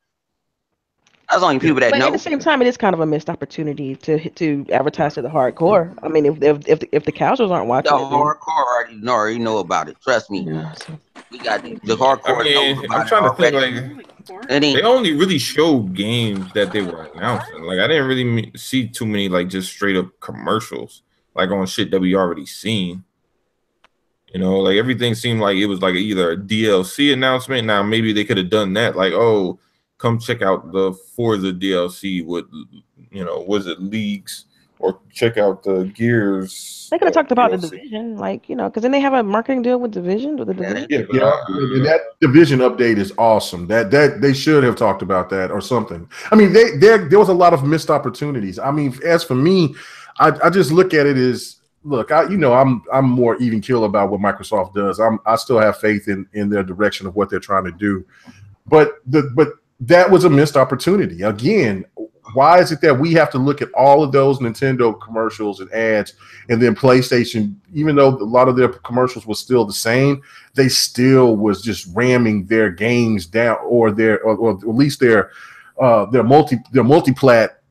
That's the only people that but know. At the same time, it is kind of a missed opportunity to advertise to the hardcore. I mean, if the casuals aren't watching, the hardcore already know about it. Trust me. Yeah, so. We got the hardcore. I mean, I'm trying to think like they only really showed games that they were announcing. Like I didn't really see too many like just straight up commercials like on shit that we already seen. Like everything seemed like it was like either a DLC announcement. Now maybe they could have done that, like, oh, come check out the Forza DLC with, was it Leagues, or check out the Gears. They could have talked about the Division, because then they have a marketing deal with Division. And that Division update is awesome. That they should have talked about that or something. I mean, there was a lot of missed opportunities. I mean, as for me, I just look at it as, look, I'm more even keel about what Microsoft does. I still have faith in their direction of what they're trying to do, but that was a missed opportunity. Again, why is it that we have to look at all of those Nintendo commercials and ads, and then PlayStation, even though a lot of their commercials was still the same, they still was just ramming their games down, or at least their multi-plat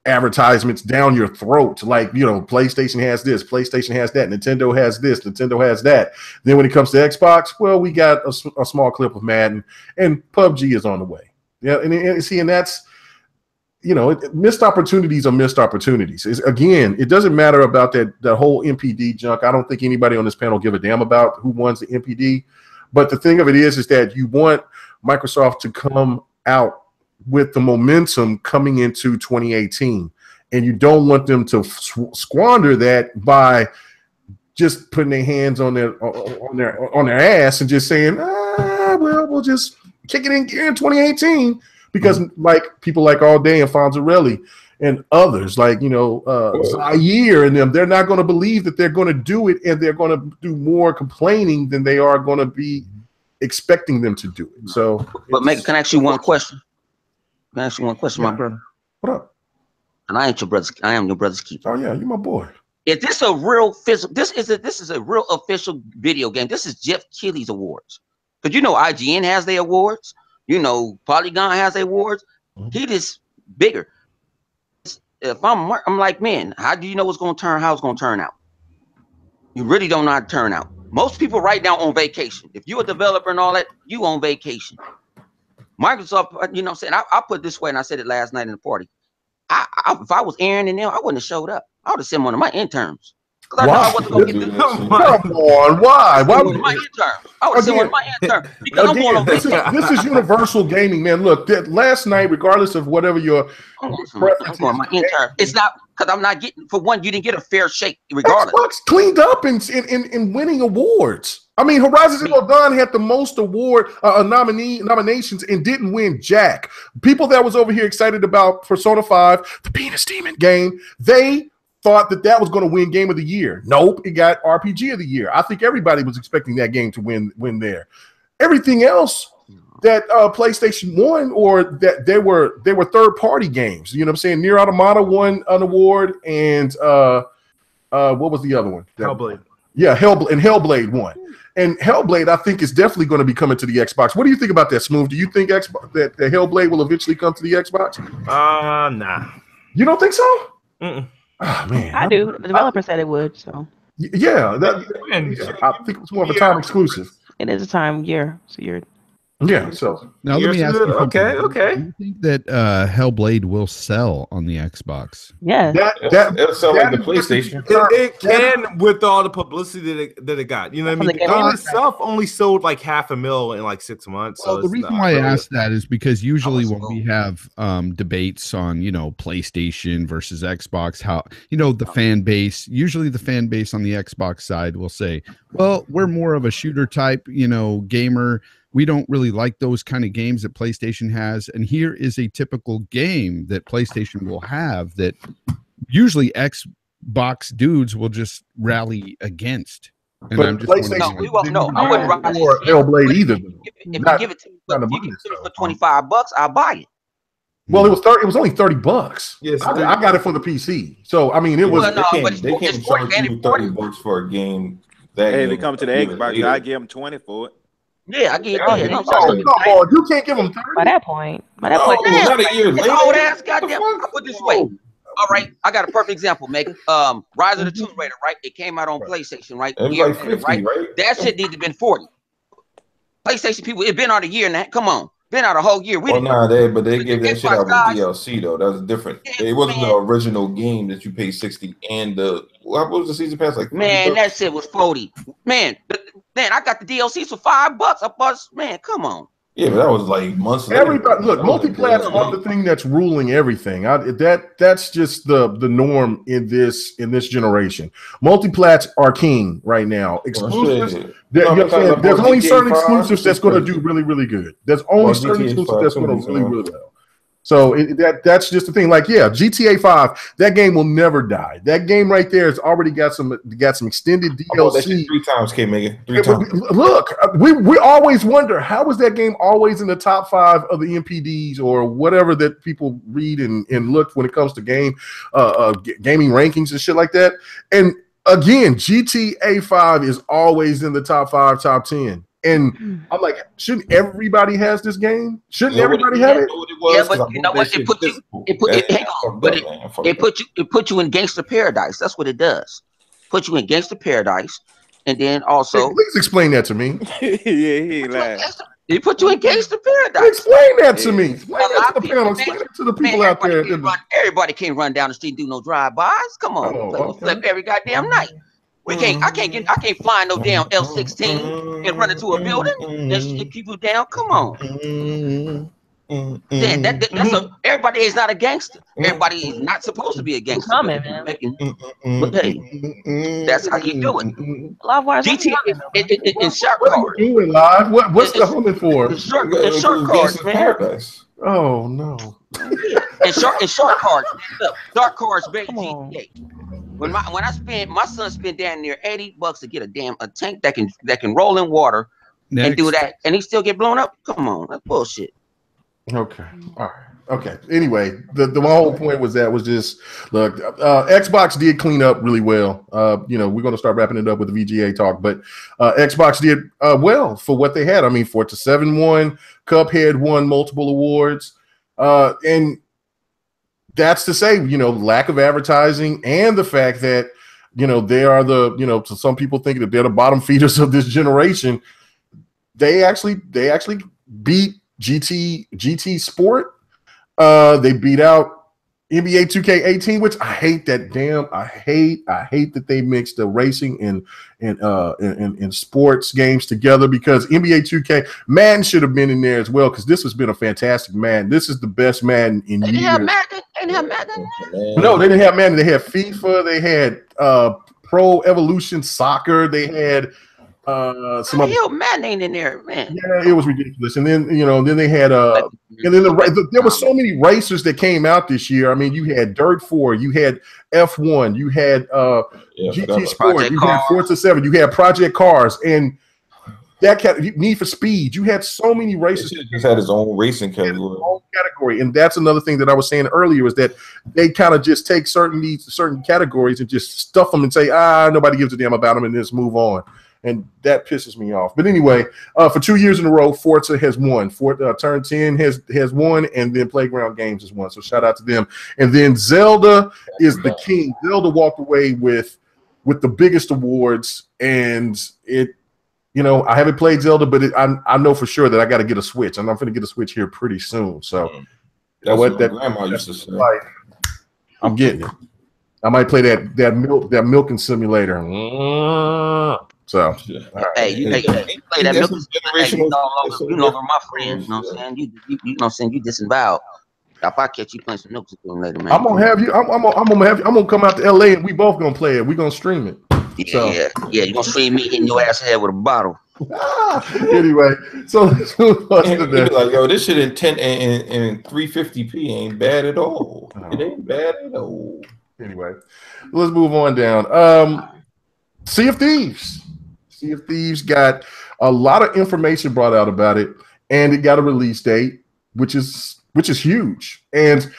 advertisements down your throat. Like, PlayStation has this, PlayStation has that, Nintendo has this, Nintendo has that. Then when it comes to Xbox, well, we got a small clip of Madden, and PUBG is on the way. Yeah, and that's, missed opportunities are missed opportunities. Again, it doesn't matter about that whole MPD junk. I don't think anybody on this panel give a damn about who wins the MPD. But the thing of it is that you want Microsoft to come out with the momentum coming into 2018, and you don't want them to squander that by just putting their hands on their ass and just saying, well, we'll just kick it in gear in 2018. Because like people like All Day and Fonzarelli and others, like, Zaire and them, they're not going to believe that they're going to do it, and they're going to do more complaining than they are going to be expecting them to do it. So, but can I ask you one question? Can I ask you one question, my brother? What up? And I ain't your brother's. I am your brother's keeper. Oh yeah, you my boy. Is this a real physical? This is a real official video game. This is Jeff Keighley's awards. Because IGN has their awards. Polygon has their awards. He just bigger. If I'm like, man, how do you know how it's going to turn out? You really don't know how to turn out. Most people right now on vacation. If you're a developer and all that, you on vacation. Microsoft, I'm saying, I put it this way, and I said it last night in the party. If I was Aaron and them, I wouldn't have showed up. I would have sent one of my interns. Because I know I wasn't going to get this. Come on, why? Why would my intern? I would send one of my interns. Because I'm going on vacation. This is universal gaming, man. Look, last night, regardless of whatever your preference, my intern. It's not because I'm not getting, for one, you didn't get a fair shake regardless. Xbox cleaned up in winning awards. I mean, Horizon Zero Dawn had the most nominations and didn't win jack. People that was over here excited about Persona 5, the Penis Demon game, they thought that was going to win Game of the Year. Nope, it got RPG of the Year. I think everybody was expecting that game to win there. Everything else that PlayStation won, or that they were third-party games. You know what I'm saying? Nier Automata won an award, and what was the other one? Hellblade. Yeah, Hellblade won. And Hellblade, I think, is definitely going to be coming to the Xbox. What do you think about that, Smooth? Do you think that Hellblade will eventually come to the Xbox? Nah. You don't think so? Oh, man. I do. The developer said it would, so. Yeah, I think it's more of a time exclusive. It is a time year. So you're. Yeah, so. Now let me ask you something. Okay. Do you think that Hellblade will sell on the Xbox? Yeah. It'll sell like the PlayStation. It can, with all the publicity that it got. You know what I mean? The game itself only sold like $500,000 in like 6 months. Well, the reason why I asked that is because usually when we have debates on, PlayStation versus Xbox, how, the fan base, usually the fan base on the Xbox side will say, well, we're more of a shooter type, gamer. We don't really like those kind of games that PlayStation has. And here is a typical game that PlayStation will have that usually Xbox dudes will just rally against. And but I'm just PlayStation, I wouldn't ride or Hellblade either. If you give it to me for $25, I'll buy it. Well, it was only $30. Yes, I got it for the PC. So I mean, it was. They can't charge you $30 for a game. Hey, if it comes to the Xbox, I give them 20 for it. Yeah, I get it. You can't give them 30. By that point, not a year later. Old ass goddamn. I put this way. All right, I got a perfect example, Megan. Rise of the Tomb Raider, right? It came out on PlayStation, right? It was like 50, right? That shit need to been 40. PlayStation people, it been out a year and that. Come on, been out a whole year. They gave that shit out with DLC though. That was different. It wasn't the original game that you paid 60 and what was the season pass like? Man, that shit was 40. Man, I got the DLCs for $5. Man, come on. Yeah, but that was like months later. Everybody, look, multi-plat are the thing that's ruling everything. That's just the norm in this generation. Multi-plats are king right now. Exclusives. There's only certain exclusives that's going to do really, really good. There's only certain exclusives that's going to really, really well. So that's just the thing. Like, yeah, GTA 5, that game will never die. That game right there has already got some extended DLC. That shit 3 times, Kmage. 3 times. Look, we always wonder, how is that game always in the top 5 of the MPDs or whatever that people read and look when it comes to gaming rankings and shit like that. And again, GTA 5 is always in the top 5, top 10. And I'm like, shouldn't everybody has this game? Shouldn't everybody have it? Yeah, but you know what? It put you in gangster paradise. That's what it does. Put you in gangster paradise, and then also please explain that to me. It put you in gangster paradise. Explain that to me. Explain that to the panel. Explain it to the people out there. Everybody can't run down the street and do no drive-bys. Come on, flip every goddamn night. I can't fly no damn L-16 and run into a building and shoot people down. Come on. Then everybody is not a gangster. Everybody is not supposed to be a gangster. Comment, man. But hey, that's how you do it. LiveWire GTA in short What cards. are you doing live? What's the humming for? In short cards, man. Oh no. In short cards. Look, dark cards, baby. GTA. When my son spent down near $80 to get a tank that can roll in water and do that, and he still get blown up. Come on, that's bullshit. Okay, all right, okay. Anyway, the whole point was just look. Xbox did clean up really well. We're going to start wrapping it up with the VGA talk, but Xbox did well for what they had. I mean, Forza 7 won, Cuphead won multiple awards, and that's to say, lack of advertising and the fact that, they are so some people think that they're the bottom feeders of this generation. They actually beat GT Sport. They beat out NBA 2K18, which I hate that I hate that they mixed the racing and sports games together, because NBA 2K Madden should have been in there as well, because this has been a fantastic Madden. This is the best Madden in years. They didn't have Madden. No, they didn't have Madden. They had FIFA. They had Pro Evolution Soccer. They had some other Madden ain't in there, man. Yeah, it was ridiculous. And then then they had and then there were so many racers that came out this year. I mean, you had Dirt 4, you had F1, you had GT Sport, you had Forza 7, you had Project Cars, and that Need for Speed. You had so many racers. It just had its own racing category. And that's another thing that I was saying earlier, is that they kind of just take certain categories and just stuff them and say, nobody gives a damn about them, and just move on. And that pisses me off. But anyway, for 2 years in a row, Forza has won. Turn 10 has won, and then Playground Games has won. So shout out to them. And then Zelda is the king. Zelda walked away with the biggest awards, and I haven't played Zelda, but I know for sure that I got to get a Switch, and I'm going to get a Switch here pretty soon. So that's what grandma used to say. I'm getting it. I might play that milking simulator. So, hey, you play that milking simulator, you no longer my friend. You know what I'm saying? You know what I'm saying? You disemboweled. If I catch you playing some milking simulator, man, I'm gonna have you. I'm gonna come out to LA, and we both gonna play it. We gonna stream it. Yeah. You gonna stream me hitting your ass head with a bottle. Anyway, so let's move on to that. Like, yo, this shit in 10 and 350p ain't bad at all. It ain't bad at all. Anyway, let's move on down. Sea of Thieves. Sea of Thieves got a lot of information brought out about it, and it got a release date, which is huge. And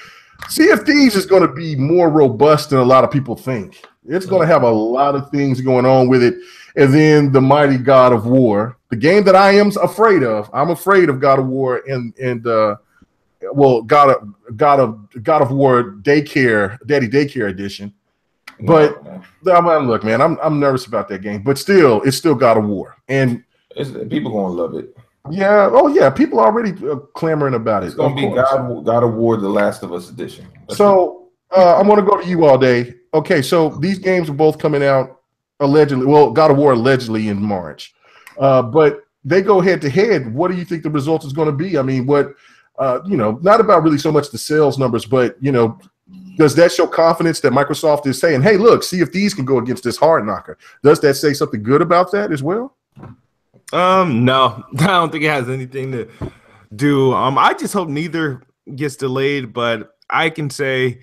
Sea of Thieves is going to be more robust than a lot of people think. It's going to have a lot of things going on with it. And then the mighty God of War, the game that I am afraid of. I'm afraid of God of War and God of War Daddy Daycare Edition. But look, man, I'm nervous about that game. But still, it's still God of War, and people gonna love it. Yeah. Oh yeah, people are already clamoring about it. It's gonna be God of War: The Last of Us edition. So I'm gonna go to you all day. Okay, so these games are both coming out allegedly. Well, God of War allegedly in March, but they go head to head. What do you think the result is going to be? I mean, what not about really so much the sales numbers, but does that show confidence that Microsoft is saying, hey, look, see if these can go against this hard knocker? Does that say something good about that as well? No, I don't think it has anything to do. I just hope neither gets delayed, but I can say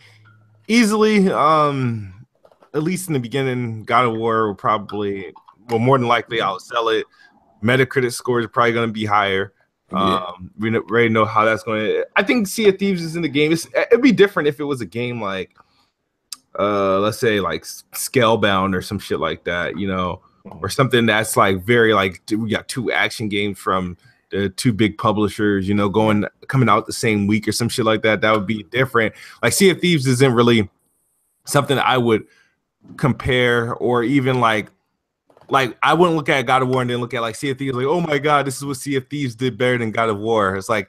easily, at least in the beginning, God of War will probably, well, more than likely, I'll sell it. Metacritic scores are probably going to be higher. Yeah. We already know how that's going to. I think Sea of Thieves is in the game. It'd be different if it was a game like, let's say like Scalebound or some shit like that, you know, or something that's like very like we got 2 action games from the 2 big publishers, you know, coming out the same week or some shit like that. That would be different. Like Sea of Thieves isn't really something I would compare, or even like I wouldn't look at God of War and then look at like Sea of Thieves like, oh my god, this is what Sea of Thieves did better than God of War. It's like,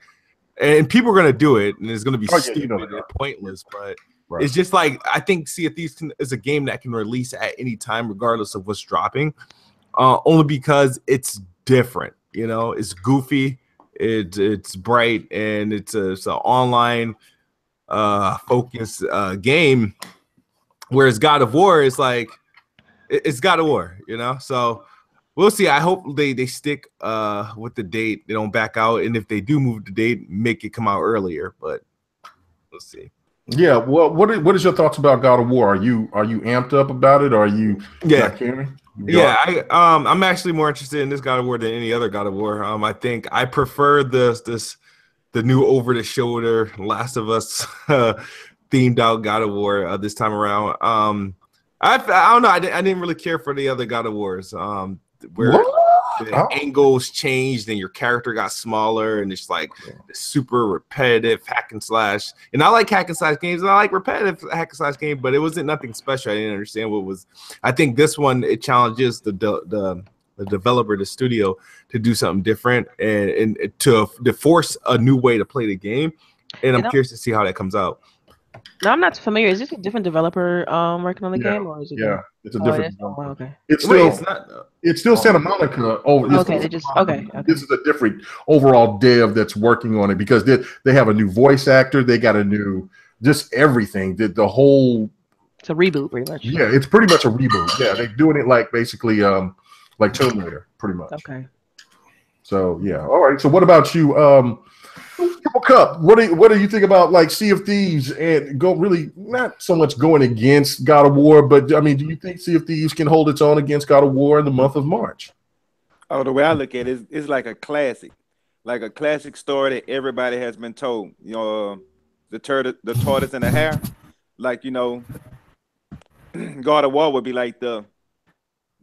and people are gonna do it, and it's gonna be stupid and pointless, but it's just like I think Sea of Thieves is a game that can release at any time, regardless of what's dropping, only because it's different. You know, it's goofy, it's bright, and it's an online focused game. Whereas God of War is like, it's God of War, you know. So we'll see. I hope they stick with the date. They don't back out, and if they do move the date, make it come out earlier. But we'll see. Yeah. Well, what is your thoughts about God of War? Are you amped up about it? Or are you not caring? Yeah, I'm actually more interested in this God of War than any other God of War. I think I prefer the new over the shoulder Last of Us themed out God of War this time around. I don't know. I didn't really care for the other God of Wars. Where the angles changed and your character got smaller, and it's like super repetitive hack and slash. And I like hack and slash games, and I like repetitive hack and slash games, but it wasn't nothing special. I didn't understand what was. I think this one, it challenges the developer, the studio, to do something different and to force a new way to play the game. And I'm curious to see how that comes out. No, I'm not familiar. Is this a different developer working on the game, or is it? Yeah, it's a different. Okay. It's still Santa Monica. Okay, This is a different overall dev that's working on it, because they have a new voice actor. They got a new just everything. The whole. It's a reboot, pretty much. Yeah, it's pretty much a reboot. Yeah, they're doing it like basically like Tomb Raider, pretty much. Okay. So yeah, all right. So what about you? Triple Cup, what do you think about like Sea of Thieves, and really not so much going against God of War, but I mean, do you think Sea of Thieves can hold its own against God of War in the month of March? Oh, the way I look at it, it's like a classic story that everybody has been told. You know, the tortoise and the hare. Like, you know, God of War would be like the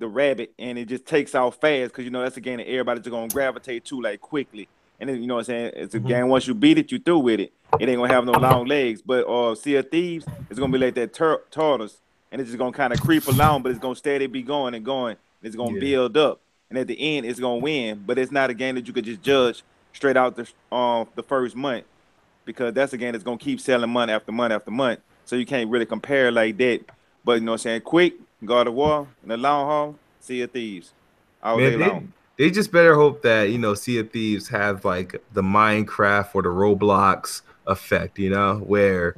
rabbit, and it just takes off fast because, you know, that's a game that everybody's gonna gravitate to like quickly. And then, you know what I'm saying? It's a game, once you beat it, you through with it. It ain't going to have no long legs. But Sea of Thieves is going to be like that tortoise. And it's just going to kind of creep along, but it's going to steady be going and going. It's going to build up. And at the end, it's going to win. But it's not a game that you could just judge straight out the first month, because that's a game that's going to keep selling month after month after month. So you can't really compare like that. But, you know what I'm saying? Quick, God of War, in the long haul, Sea of Thieves. All day long. They just better hope that, you know, Sea of Thieves have like the Minecraft or the Roblox effect, you know, where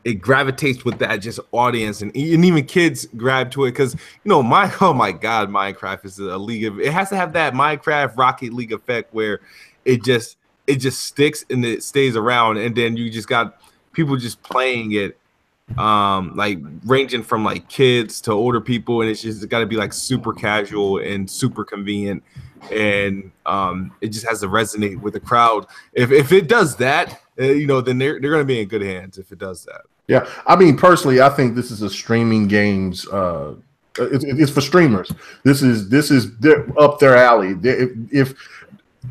it gravitates with that just audience, and even kids grab to it, because, you know, oh my god, Minecraft is a league of, it has to have that Minecraft Rocket League effect where it just sticks and it stays around, and then you just got people just playing it, like ranging from like kids to older people, and it's got to be like super casual and super convenient, and it just has to resonate with the crowd. If it does that, you know, then they're going to be in good hands if it does that. Yeah, I mean, personally, I think this is a streaming games. It's for streamers. This is up their alley. If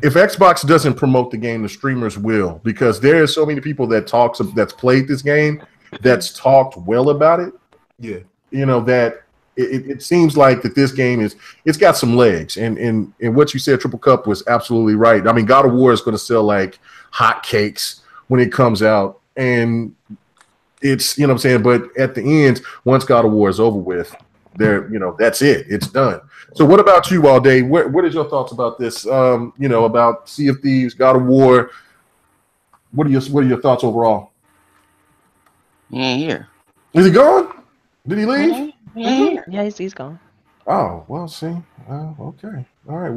Xbox doesn't promote the game, the streamers will, because there are so many people that's played this game, that's talked well about it. Yeah, you know that. It seems like that this game it's got some legs, and what you said, Triple Cup, was absolutely right. I mean, God of War is going to sell like hotcakes when it comes out, and it's, you know what I'm saying. But at the end, once God of War is over with, that's it. It's done. So what about you, All Day? What is your thoughts about this? You know, about Sea of Thieves, God of War. What are your thoughts overall? He ain't here. Is he gone? Did he leave? Yeah, he's gone. Oh, well, see. Okay. All right.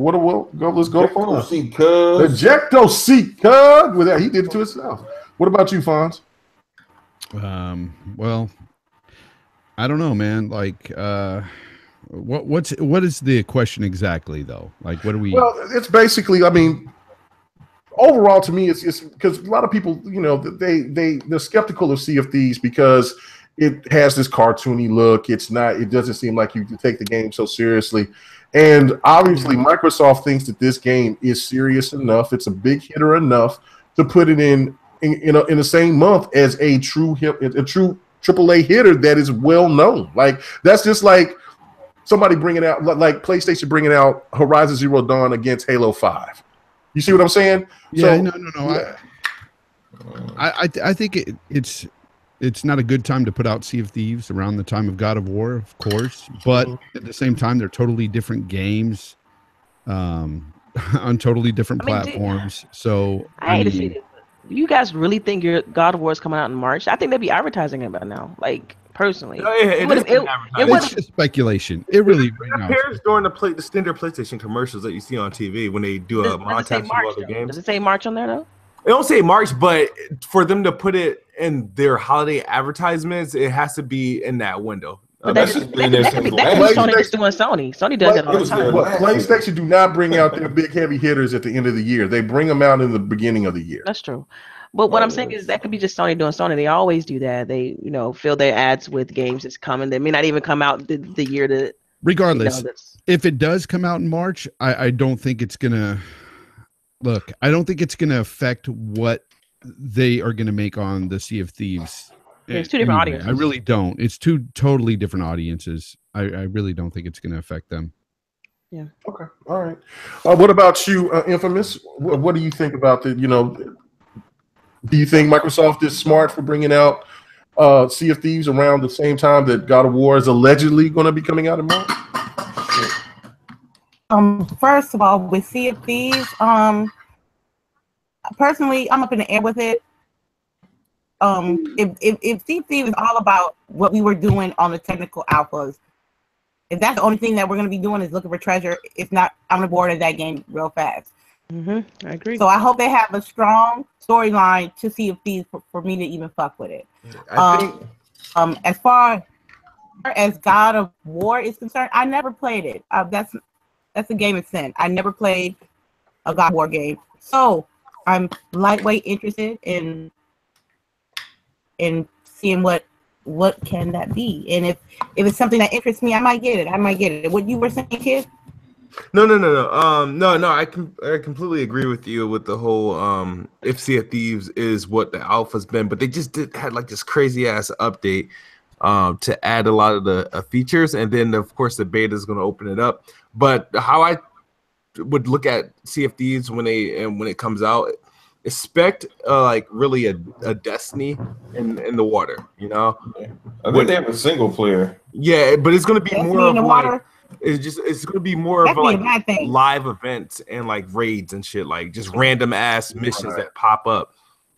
Let's go to phone. Ejecto seat, cuz. Ejecto seat, cuz. With that, he did it to himself. What about you, Fonz? Well, I don't know, man. Like, what is the question exactly, though? Like, what are we? Well, it's basically, I mean, overall to me, it's because a lot of people, you know, they're skeptical of Sea of Thieves because it has this cartoony look. It doesn't seem like you can take the game so seriously. And obviously, Microsoft thinks that this game is serious enough. It's a big hitter enough to put it in the same month as a true AAA hitter that is well known. Like, that's just like somebody bringing out, like PlayStation bringing out Horizon Zero Dawn against Halo 5. You see what I'm saying? Yeah, so, no. Yeah. I think it's not a good time to put out Sea of Thieves around the time of God of War, of course, but at the same time, they're totally different games, on totally different platforms. So I hate to see it. You guys really think your God of War is coming out in March? I think they'd be advertising it by now. Like, personally, it's just speculation. It really right now. Appears during the standard PlayStation commercials that you see on TV when they do a montage of other games. Does it say March on there though? It don't say March, but for them to put it in their holiday advertisements, it has to be in that window. But that could be Sony just doing Sony. Sony does that all the time. PlayStation do not bring out their big heavy hitters at the end of the year. They bring them out in the beginning of the year. That's true. But what I'm saying is that could be just Sony doing Sony. They always do that. They, fill their ads with games that's coming. They may not even come out the year that. Regardless, if it does come out in March, I don't think it's gonna. Look, I don't think it's gonna affect what they are gonna make on the Sea of Thieves. Yeah, it's two different audiences. I really don't. It's two totally different audiences. I really don't think it's gonna affect them. Yeah. Okay. All right. What about you, Infamous? What do you think about the? Do you think Microsoft is smart for bringing out Sea of Thieves around the same time that God of War is allegedly going to be coming out in March? First of all, with Sea of Thieves, personally, I'm up in the air with it. If Sea of Thieves is all about what we were doing on the technical alphas, if that's the only thing that we're going to be doing is looking for treasure, if not, I'm going to board of that game real fast. I agree. So I hope they have a strong storyline to Sea of Thieves for me to even fuck with it. As far as God of War is concerned, I never played it. That's a game of sin. I never played a God of War game, so I'm lightweight interested in seeing what can that be, and if it's something that interests me, I might get it. What you were saying, kid? No. I completely agree with you with the whole if Sea of Thieves is what the alpha's been, but they just had like this crazy ass update to add a lot of the features, and then of course the beta is going to open it up. But how I would look at Sea of Thieves when it comes out, expect like really a Destiny in the water, I think they have a single player. Yeah, but it's going to be Destiny more in the of water? like. It's going to be more of like live events and like raids and shit, like just random ass missions that pop up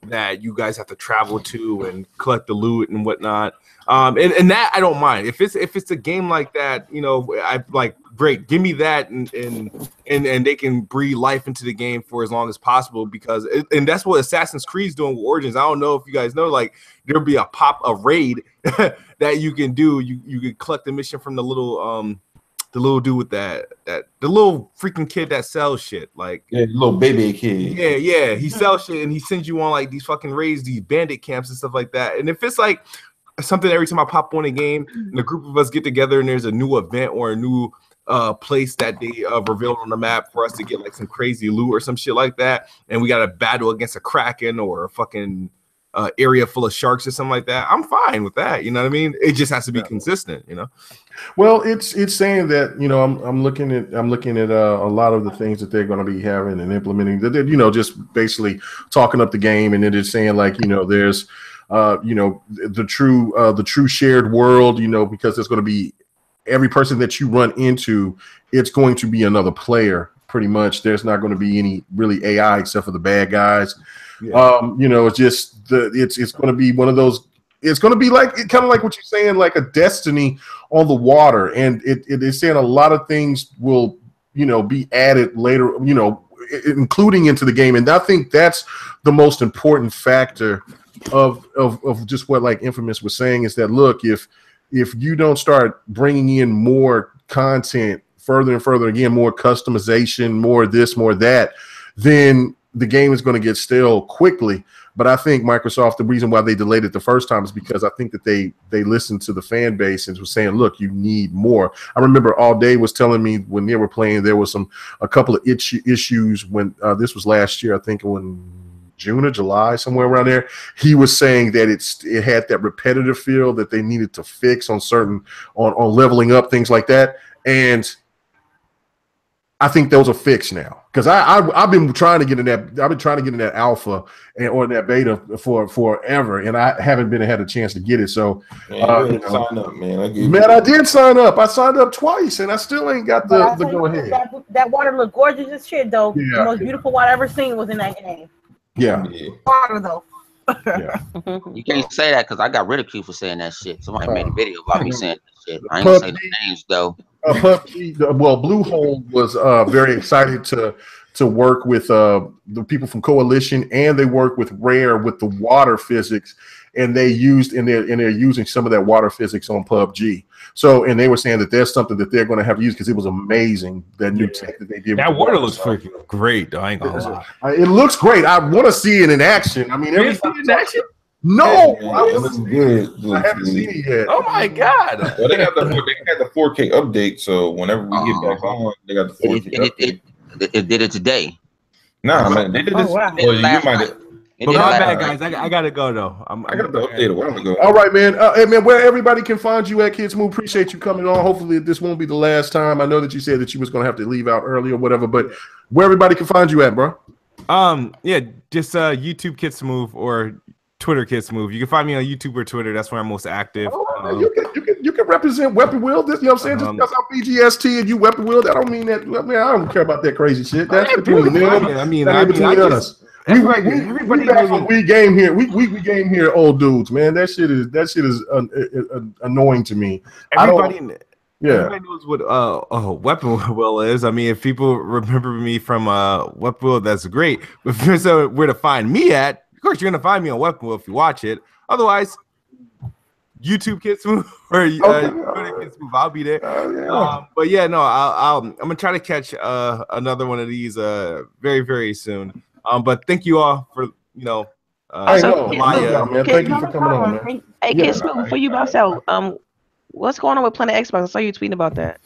that you guys have to travel to and collect the loot and whatnot. And that I don't mind. If it's a game like that, I like, great, give me that and they can breathe life into the game for as long as possible, because and that's what Assassin's Creed's doing with Origins. I don't know if you guys know, like there'll be a raid that you can do. You can collect the mission from the little dude with the little freaking kid that sells shit, like the little baby kid. Yeah, he sells shit and he sends you on like these fucking raids, these bandit camps and stuff like that. And if it's like something every time I pop on a game and a group of us get together and there's a new event or a new place that they revealed on the map for us to get like some crazy loot or some shit like that, and we got to battle against a kraken or a fucking area full of sharks or something like that, I'm fine with that. You know what I mean? It just has to be consistent, Well, it's saying that I'm looking at a lot of the things that they're going to be having and implementing. That just basically talking up the game, and it is saying like there's the true shared world, because there's going to be every person that you run into, it's going to be another player. Pretty much, there's not going to be any really AI except for the bad guys. Yeah. It's just it's going to be one of those. It's going to be like kind of like what you're saying, like a Destiny on the water, and it is saying a lot of things will be added later. including into the game. And I think that's the most important factor of just what like Infamous was saying, is that, look, if you don't start bringing in more content further and further, again, more customization, more this, more that, then the game is going to get stale quickly. But I think Microsoft, the reason why they delayed it the first time is because I think that they listened to the fan base and was saying, look, you need more. I remember All Day was telling me when they were playing, there was a couple of issues when this was last year, I think when June or July, somewhere around there. He was saying that it had that repetitive feel that they needed to fix on on leveling up, things like that. And I think those are fixed now, because I've been trying to get in that. I've been trying to get in that alpha or that beta for forever, and I haven't had a chance to get it. So, man, sign up, man. I did sign up. I signed up twice, and I still ain't got the go ahead. That water looked gorgeous as shit, though. Yeah, the most beautiful water I ever seen was in that game. Yeah. Water though. Yeah. You can't say that because I got ridiculed for saying that shit. Somebody made a video about me saying that shit. I ain't gonna say the names though. Well, Bluehole was very excited to work with the people from Coalition, and they work with Rare with the water physics, and they're using some of that water physics on PUBG. So, and they were saying that there's something that they're going to have to use because it was amazing, that new tech that they did. That water looks freaking great, though. I ain't gonna lie. It looks great. I want to see it in action. I mean, everything in action. No, it looks good. I haven't seen it yet. Oh my god! Well, they had the 4K update, so whenever we get back on, they got the 4K. It did it today. Nah, man, they did this. Wow. Well, you might. But my bad, guys. I gotta go though. I got the update a while ago. All right, man. Hey, man, where everybody can find you at, Kids Move. Appreciate you coming on. Hopefully, this won't be the last time. I know that you said that you was gonna have to leave out early or whatever, but where everybody can find you at, bro? Yeah, just YouTube Kids Move or Twitter Kids Move. You can find me on YouTube or Twitter. That's where I'm most active. You can represent Weapon Wheel. This, you know what I'm saying? Just because I'm BGST and you Weapon Wheel, that don't mean that. I mean, I don't care about that crazy shit. That's between them. I mean, between us. We back from we game here. We game here, old dudes, man. That shit is annoying to me. Everybody Everybody knows what Weapon Wheel is. I mean, if people remember me from Weapon Wheel, that's great. But so where to find me at? Of course, you're gonna find me on Weapon Wheel if you watch it. Otherwise, YouTube Kids Move or Twitter Kids Move. I'll be there. But yeah, no, I'm gonna try to catch another one of these very, very soon. But thank you all for I know, man. Thank you for coming on, man. Hey, Kids Move, before you bounce out, what's going on with Planet Xbox? I saw you tweeting about that.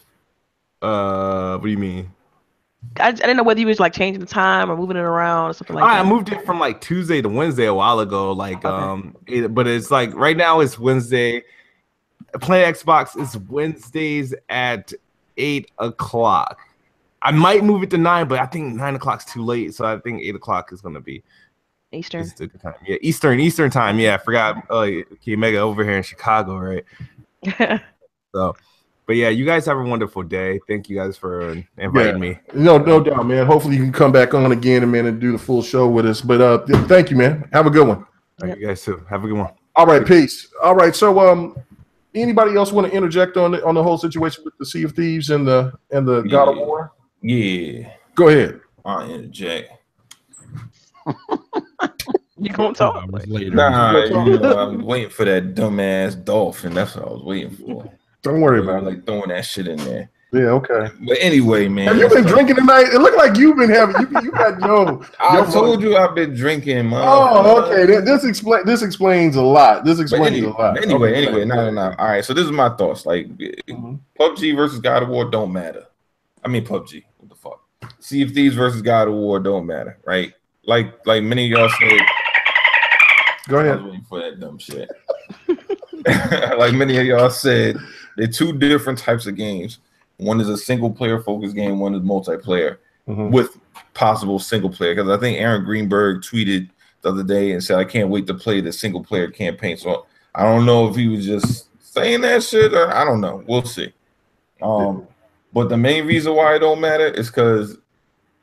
What do you mean? I didn't know whether you was like changing the time or moving it around or something like that. I moved it from like Tuesday to Wednesday a while ago. Like, but it's like right now it's Wednesday. Planet Xbox is Wednesdays at 8 o'clock. I might move it to 9, but I think 9 o'clock's too late. So I think 8 o'clock is gonna be Eastern. It's a good time. Yeah, Eastern time. Yeah, I forgot. Kmage over here in Chicago, right? So. But yeah, you guys have a wonderful day. Thank you guys for inviting me. No doubt, man. Hopefully you can come back on again, man, and do the full show with us. But thank you, man. Have a good one. All right, you guys too. Have a good one. All right, peace. All right, so anybody else want to interject on the whole situation with the Sea of Thieves and the God of War? Yeah. Go ahead. I'll interject. You gonna talk later? Nah, I'm waiting for that dumbass dolphin. That's what I was waiting for. Don't worry about it. Like throwing that shit in there. Yeah, okay. But anyway, man. Have you been drinking tonight? It looked like you've been having. You got I told you I've been drinking, man. Oh, okay. This explains a lot. This explains a lot. Anyway, no. All right. So this is my thoughts. Like, PUBG versus God of War don't matter. I mean, PUBG. What the fuck? Sea of Thieves versus God of War don't matter, right? Like many of y'all said. Go ahead. I was waiting for that dumb shit. Like many of y'all said, they're two different types of games. One is a single player focused game. One is multiplayer with possible single player. Because I think Aaron Greenberg tweeted the other day and said, "I can't wait to play the single player campaign." So I don't know if he was just saying that shit or I don't know. We'll see. But the main reason why it don't matter is because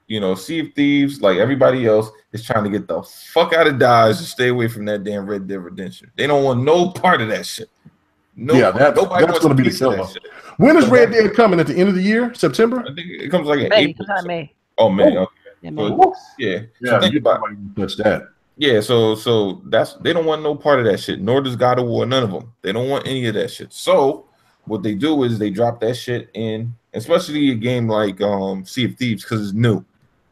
Sea of Thieves, like everybody else, is trying to get the fuck out of Dodge to stay away from that damn Red Dead Redemption. They don't want no part of that shit. No, yeah, that's going to be the killer. When is Red Dead coming? At the end of the year, September? I think it comes like in May. April. It comes out in May. Oh, May. Okay. Yeah. Yeah, So think you about touch that. Yeah, so that's they don't want no part of that shit. Nor does God of War, none of them. They don't want any of that shit. So what they do is they drop that shit in, especially a game like Sea of Thieves, because it's new.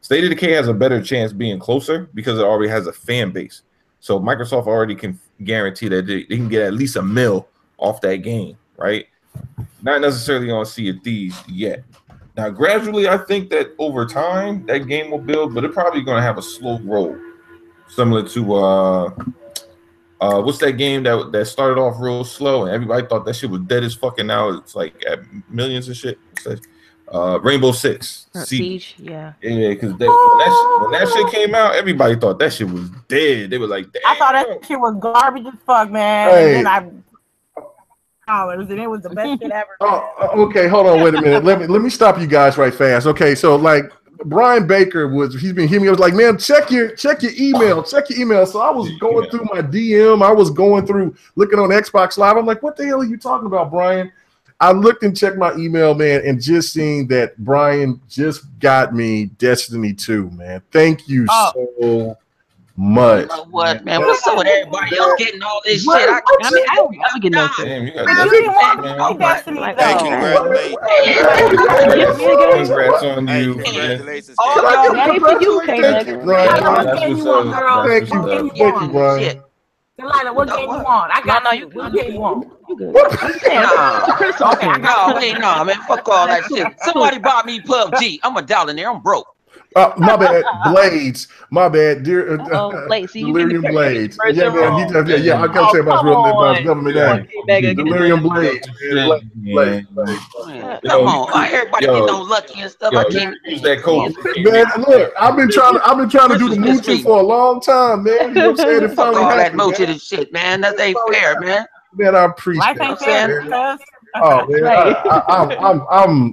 State of Decay has a better chance being closer because it already has a fan base. So Microsoft already can guarantee that they can get at least $1 million off that game, right? Not necessarily on Sea of Thieves yet. Now, gradually, I think that over time that game will build, but it's probably going to have a slow roll. Similar to what's that game that started off real slow and everybody thought that shit was dead as fucking, now it's like at millions of shit. Rainbow Six Siege. Yeah, because when that shit came out, everybody thought that shit was dead. They were like, damn. I thought that shit was garbage as fuck, man. Hey. And then and it was the best shit ever. Okay, hold on, wait a minute. Let me stop you guys right fast. Okay, so like Brian Baker he's been hitting me. I was like, man, check your email, So I was going through my DM. I was going through looking on Xbox Live. I'm like, what the hell are you talking about, Brian? I looked and checked my email, man, and just seeing that Brian just got me Destiny 2, man. Thank you so much. You know what, man? What's up with everybody else getting all this shit? I don't get no shit. Damn, you got Destiny, man. Hey, congratulations. Congrats on you. Congratulations. Yay for you, Kmage. Thank you, Brian. Delilah, what game you want? I got you. What game you want? You good? Okay, No, man, fuck all that shit. Somebody bought me PUBG. I'm $1 in there. I'm broke. My bad, Blades. My bad, dear. Blades. Delirium Blades. Yeah, I gotta say about his government name. Delirium Blades. Blades. Come on, everybody getting on lucky and stuff. I can't use that code. Man, look, I've been trying to do the mooching for a long time, man. You know what I'm saying? It fuck finally all that happened, mooching and shit, man. That ain't fair, man. Man, I appreciate it. Oh man,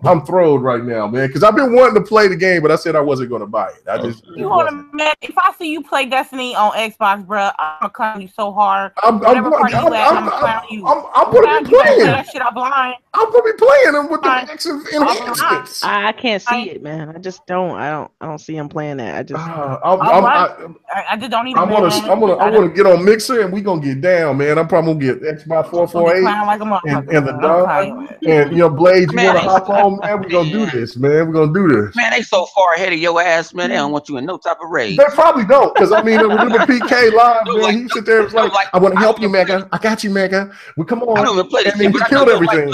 I'm thrilled right now, man, because I've been wanting to play the game, but I said I wasn't going to buy it. You want to, man? If I see you play Destiny on Xbox, bro, I'm gonna clown you so hard. I'm gonna be playing. That shit up blind. I'm gonna be playing them with the X enhancements. I can't see it, man. I just don't. I don't see him playing that. I just. I just don't even. I'm gonna get on Mixer and we gonna get down, man. I'm probably gonna get Xbox 448 and the dog. And Blades, you want to hop on, man? We're gonna do this, man. We're gonna do this. Man, they so far ahead of your ass, man. They don't want you in no type of raid. They probably don't, because I mean, remember PK Live, man. He sit there, was like, I want to help you, Mega. I got you, Mega. Well, come on. I don't even play this and then he killed everything.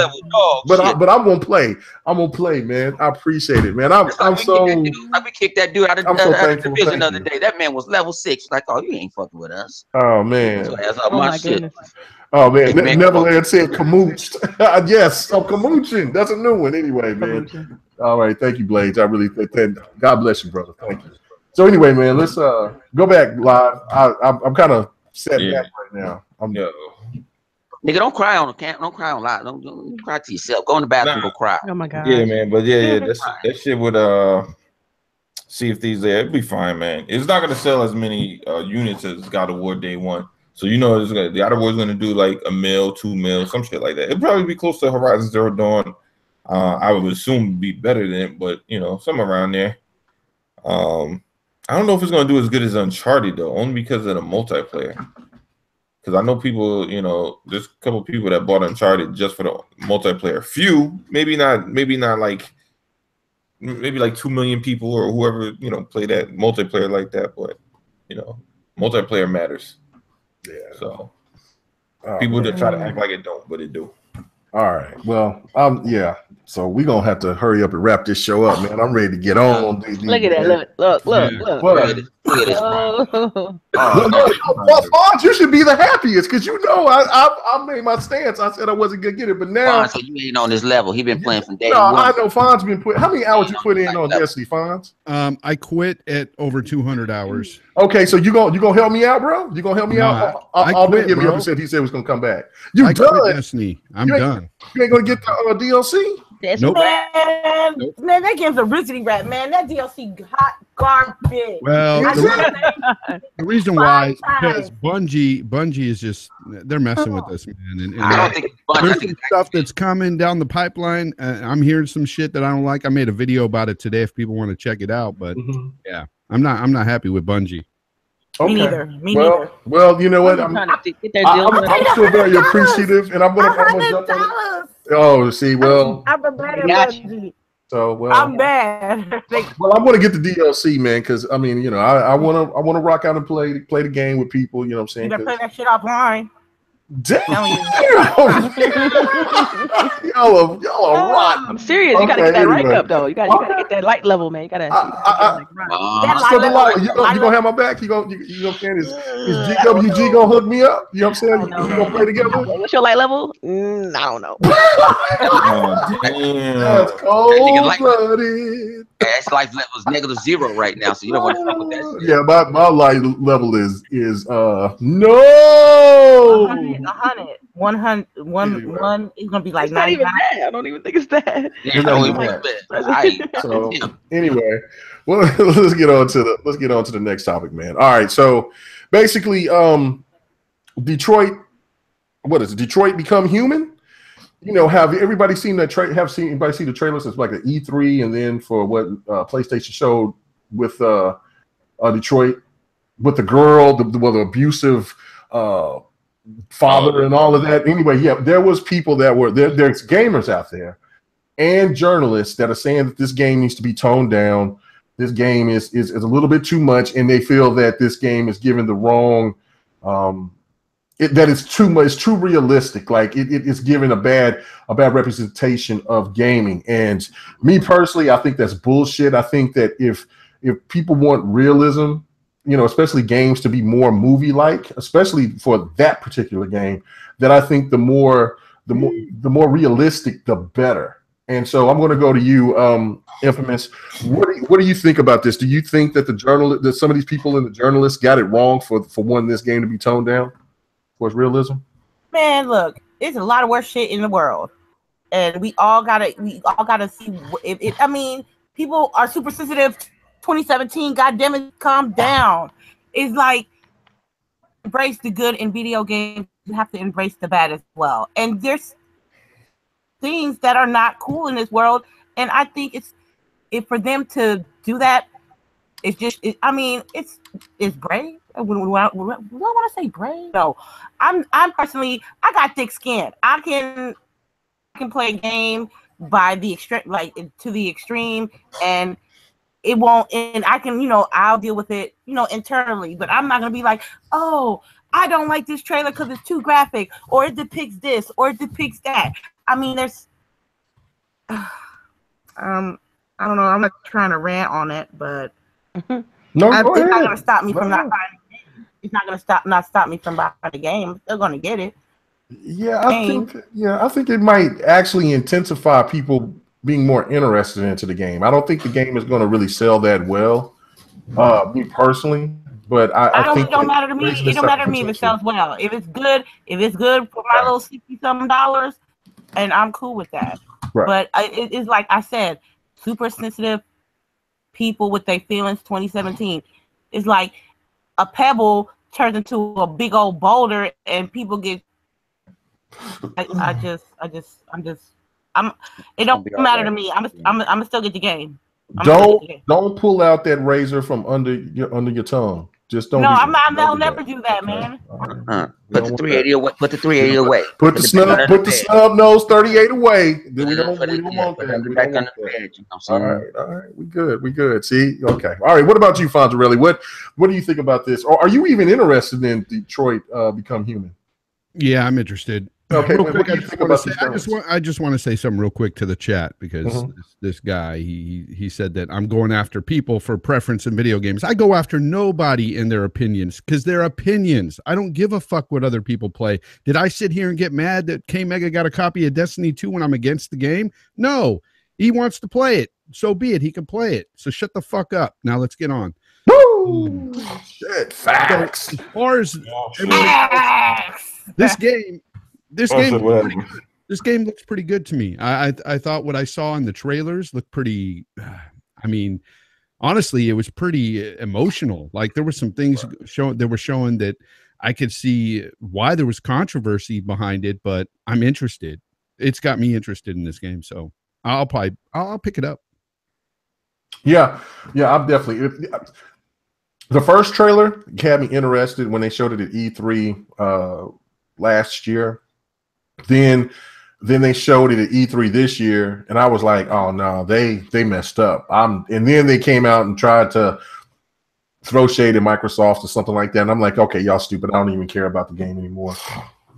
But I'm gonna play. I'm gonna play, man. I appreciate it, man. I'm so. We kicked that dude out of the division the other day. That man was level 6. Like, oh, you ain't fucking with us. Oh man. Oh my shit. Oh man, Neverland said Kmage. Yes, Kmage. That's a new one anyway, man. All right, thank you, Blades. I really thank. God bless you, brother. Thank you. So anyway, man, let's go back live. I'm kind of set back right now. Nigga, don't cry on the camp. Don't cry on live. Don't cry to yourself. Go in the bathroom. Go cry. Oh my god. Yeah, man. But that shit would see if these there. It'd be fine, man. It's not gonna sell as many units as God of War Day 1. So the God of War is gonna do like $1 million, $2 million, some shit like that. It'd probably be close to Horizon Zero Dawn. I would assume be better than it, but somewhere around there. I don't know if it's gonna do as good as Uncharted though, only because of the multiplayer. Because I know people, there's a couple of people that bought Uncharted just for the multiplayer. Few, maybe not like maybe like 2 million people or whoever play that multiplayer like that, but multiplayer matters. Yeah. So people that try to act like it don't, but it do. All right. Well, yeah. So we're gonna have to hurry up and wrap this show up, man. I'm ready to get on. Look at that. Look. Look at Fonz, you should be the happiest because I made my stance. I said I wasn't gonna get it, but now Fonz, so you ain't on this level. He been playing from day one. I know Fonz been put. How many hours you put in on Destiny, Fonz? I quit at over 200 hours. Okay, so you gonna help me out, bro? You gonna help me out? I'll quit, give me up. He said he was gonna come back. I quit Destiny. I'm done. You ain't gonna get the DLC? Nope. Man, that game's originally rap, man. That DLC hot garbage. Well, the reason why is because Bungie is just they're messing with us, man. And I don't think there's some stuff that's coming down the pipeline. I'm hearing some shit that I don't like. I made a video about it today if people want to check it out. But yeah, I'm not happy with Bungie. Me neither. Me well, neither. well, you know what? I'm trying to get that deal. I'm still very appreciative, and I'm gonna jump on it. Oh, see, well, I'm bad at Got you. Bungie. so well, I'm bad. well, I'm gonna get the DLC, man, because I mean, you know, I wanna rock out and play the game with people. You know what I'm saying? You better play that shit offline. Damn, Telling you. y'all are rotten. I'm serious. You gotta Okay, get that rank anyway. up though. You gotta get that light level, man. You gotta get like rock. So Delilah, you gonna have my back? You gonna can is GWG gonna hook me up? You know what I'm saying? You gonna play together? What's your light level? I don't know. That's cold blooded. That's life level is -0 right now, so you don't want to fuck with that shit. Yeah, my light level is no 100. One is gonna be like It's not 99. even that. I don't even think it's that. Yeah, no, it was bad. So anyway, well, let's get on to the next topic, man. All right, so basically, Detroit. What is it? Detroit Become Human? You know, have everybody seen that? Anybody see the trailers? It's like an E3, and then for what PlayStation showed with Detroit with the girl, the abusive father, and all of that. Anyway, yeah, there was people that were there. There's gamers out there and journalists that are saying that this game needs to be toned down. This game is a little bit too much, and they feel that this game is given the wrong. That it's too much, it's too realistic. Like it's giving a bad representation of gaming. And me personally, I think that's bullshit. I think that if people want realism, you know, especially games to be more movie-like, especially for that particular game, that I think the more realistic, the better. And so I'm going to go to you, Infamous. What do you think about this? Do you think that that some of these people in the journalists got it wrong for wanting this game to be toned down? For its realism? Man, look, there's a lot of worse shit in the world, and we all gotta see. I mean, people are super sensitive. 2017, goddamn it, calm down. It's like embrace the good in video games. You have to embrace the bad as well. And there's things that are not cool in this world, and I think it's for them to do that. It's just, it's brave. When I want to say brave, no. I'm personally, I got thick skin. I can play a game by the extreme, like to the extreme, and it won't. And I can, I'll deal with it, internally. But I'm not gonna be like, oh, I don't like this trailer because it's too graphic, or it depicts this, or it depicts that. I mean, there's, I don't know. I'm not trying to rant on it, but. No, it's not gonna stop me from not buying the game. It's not gonna stop me from buying the game. I'm still gonna get it. Yeah, I think it might actually intensify people being more interested into the game. I don't think the game is going to really sell that well, me personally. But I think it don't matter to me. It don't matter to me if it sells well. If it's good for my little $60-something, and I'm cool with that. Right. But it's like I said, super sensitive people with their feelings. 2017, it's like a pebble turns into a big old boulder, and people get. It don't matter to me. I'm still get the game. Don't pull out that razor from under your tongue. Just don't. No, I'll never do that, man. Put the 380 away. Put the 380 away. Put the snub nose 38 away. Then we don't want that. All right. We good. See, okay. All right. What about you, Fonzarelli? What do you think about this? Or are you even interested in Detroit Become Human? Yeah, I'm interested. Okay, real quick, I just want to say something real quick to the chat, because this guy he said that I'm going after people for preference in video games. I go after nobody in their opinions, because they're opinions. I don't give a fuck what other people play. Did I sit here and get mad that Kmage got a copy of Destiny 2 when I'm against the game? No, he wants to play it. So be it. He can play it. So shut the fuck up. Now let's get on. Woo! Shit, facts. As far as this game looks pretty good to me. I thought what I saw in the trailers looked pretty. I mean, honestly, it was pretty emotional. Like there were some things showing that I could see why there was controversy behind it, but I'm interested. It's got me interested in this game, so I'll pick it up. Yeah, I'm definitely. The first trailer had me interested when they showed it at E3 last year. Then they showed it at E3 this year, and I was like, oh no, they messed up. And then they came out and tried to throw shade at Microsoft or something like that. And I'm like, okay, y'all stupid. I don't even care about the game anymore.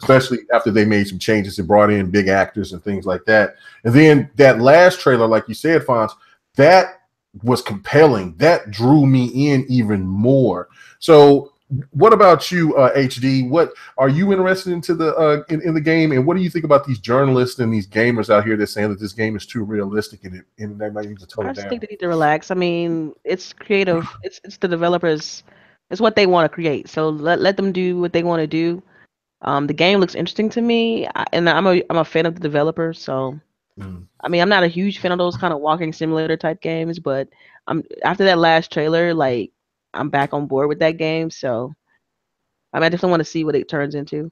Especially after they made some changes and brought in big actors and things like that. And then that last trailer, like you said, Fonz, that was compelling. That drew me in even more. So what about you, HD? What are you interested into the in the game, and what do you think about these journalists and these gamers out here that's saying that this game is too realistic and they might need to tone I it just down? think they need to relax. I mean, it's creative. It's the developers. It's what they want to create. So let them do what they want to do. The game looks interesting to me, and I'm a fan of the developer. So, I mean, I'm not a huge fan of those kind of walking simulator type games, but after that last trailer, like I'm back on board with that game. So, I mean, I definitely want to see what it turns into.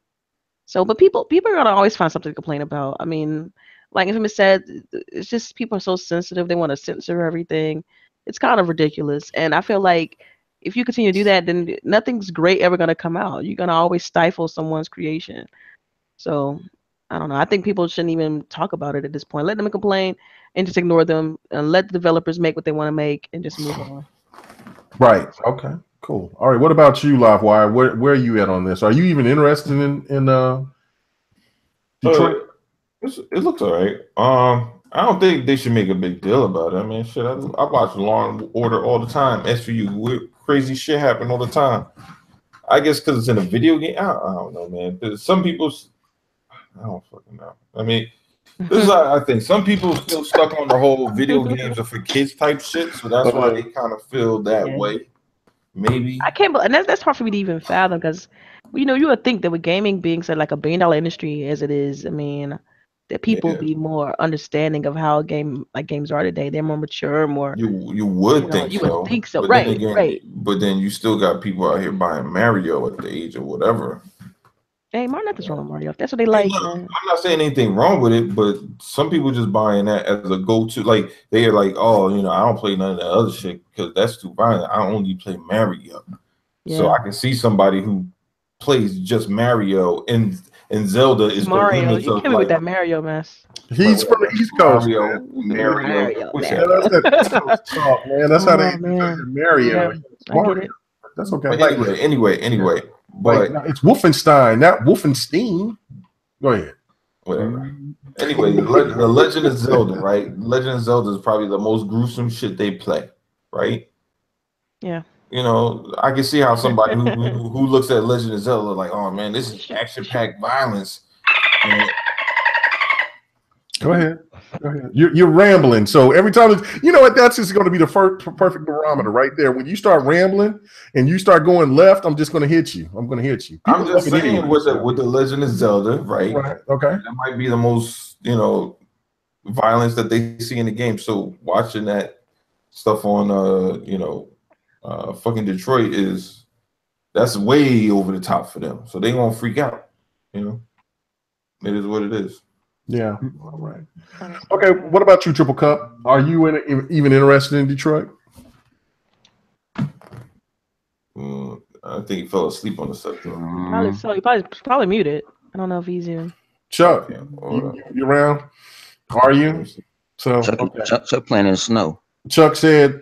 So, but people are gonna always find something to complain about. I mean, like Infamous said, it's just people are so sensitive. They want to censor everything. It's kind of ridiculous, and I feel like if you continue to do that, then nothing's great ever gonna come out. You're gonna always stifle someone's creation. So, I don't know. I think people shouldn't even talk about it at this point. Let them complain and just ignore them, and let the developers make what they want to make, and just move on. Right. Okay. Cool. All right. What about you, Livewire? Where are you at on this? Are you even interested in Detroit? It looks all right. I don't think they should make a big deal about it. I mean, shit, I watch Law and Order all the time. SVU, crazy shit happen all the time. I guess because it's in a video game. I don't know, man. Some people, I don't fucking know. I mean, this is I think some people still stuck on the whole video games are for kids type shit, so that's why they kind of feel that way. Maybe I can't, and that's hard for me to even fathom because, you would think that with gaming being such like $1 billion industry as it is, I mean, that people be more understanding of how games are today. They're more mature, more. You would think you so. would think so, but right? Then again, right. But then you still got people out here buying Mario at the age of whatever. Hey, nothing's wrong with Mario. If that's what they like, man. I'm not saying anything wrong with it, but some people just buying that as a go-to. Like they are like, oh, I don't play none of that other shit because that's too violent. I only play Mario. Yeah. So I can see somebody who plays just Mario and Zelda is Mario. The limits you of can't be with that Mario mess. He's from the East Coast. Mario. That's that East Coast talk, man. That's how they Mario. Yeah, I get it. That's okay. But anyway. But it's Wolfenstein, not Wolfenstein. Go ahead. Whatever. Anyway, the Legend of Zelda, right? Legend of Zelda is probably the most gruesome shit they play, right? Yeah. I can see how somebody who looks at Legend of Zelda like, oh man, this is action-packed violence. Go ahead. You're rambling. So every time, that's just going to be the perfect barometer right there. When you start rambling and you start going left, I'm just going to hit you. I'm just saying with the Legend of Zelda, right? Okay. That might be the most, violence that they see in the game. So watching that stuff on, fucking Detroit that's way over the top for them. So they gonna freak out. It is what it is. Yeah. All right. Okay. What about you, Triple Cup? Are you even interested in Detroit? I think he fell asleep on the subject. Probably so. He probably muted. I don't know if he's even. Chuck, you around? Are you? So Chuck playing in the snow. Chuck said.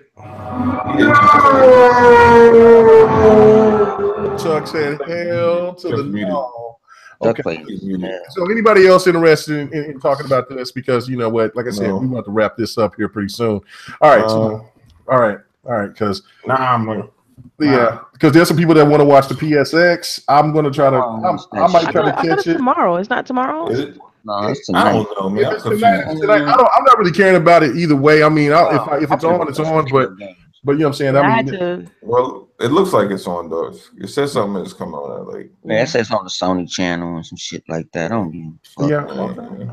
Chuck said, "Hell to the no." Okay. So anybody else interested in talking about this? Because you know what, like I said, we want to wrap this up here pretty soon. All right. All right. Because because there's some people that want to watch the PSX. I'm going to try to. I might try to catch it tomorrow. It's not tomorrow. Is it? No, it's tonight. I don't know, man. I'm not really caring about it either way. I mean, if it's on, it's on. But you know what I'm saying? I mean, well, it looks like it's on though. It says something is coming on. Like, it says on the Sony channel and some shit like that. I don't give a fuck. Yeah.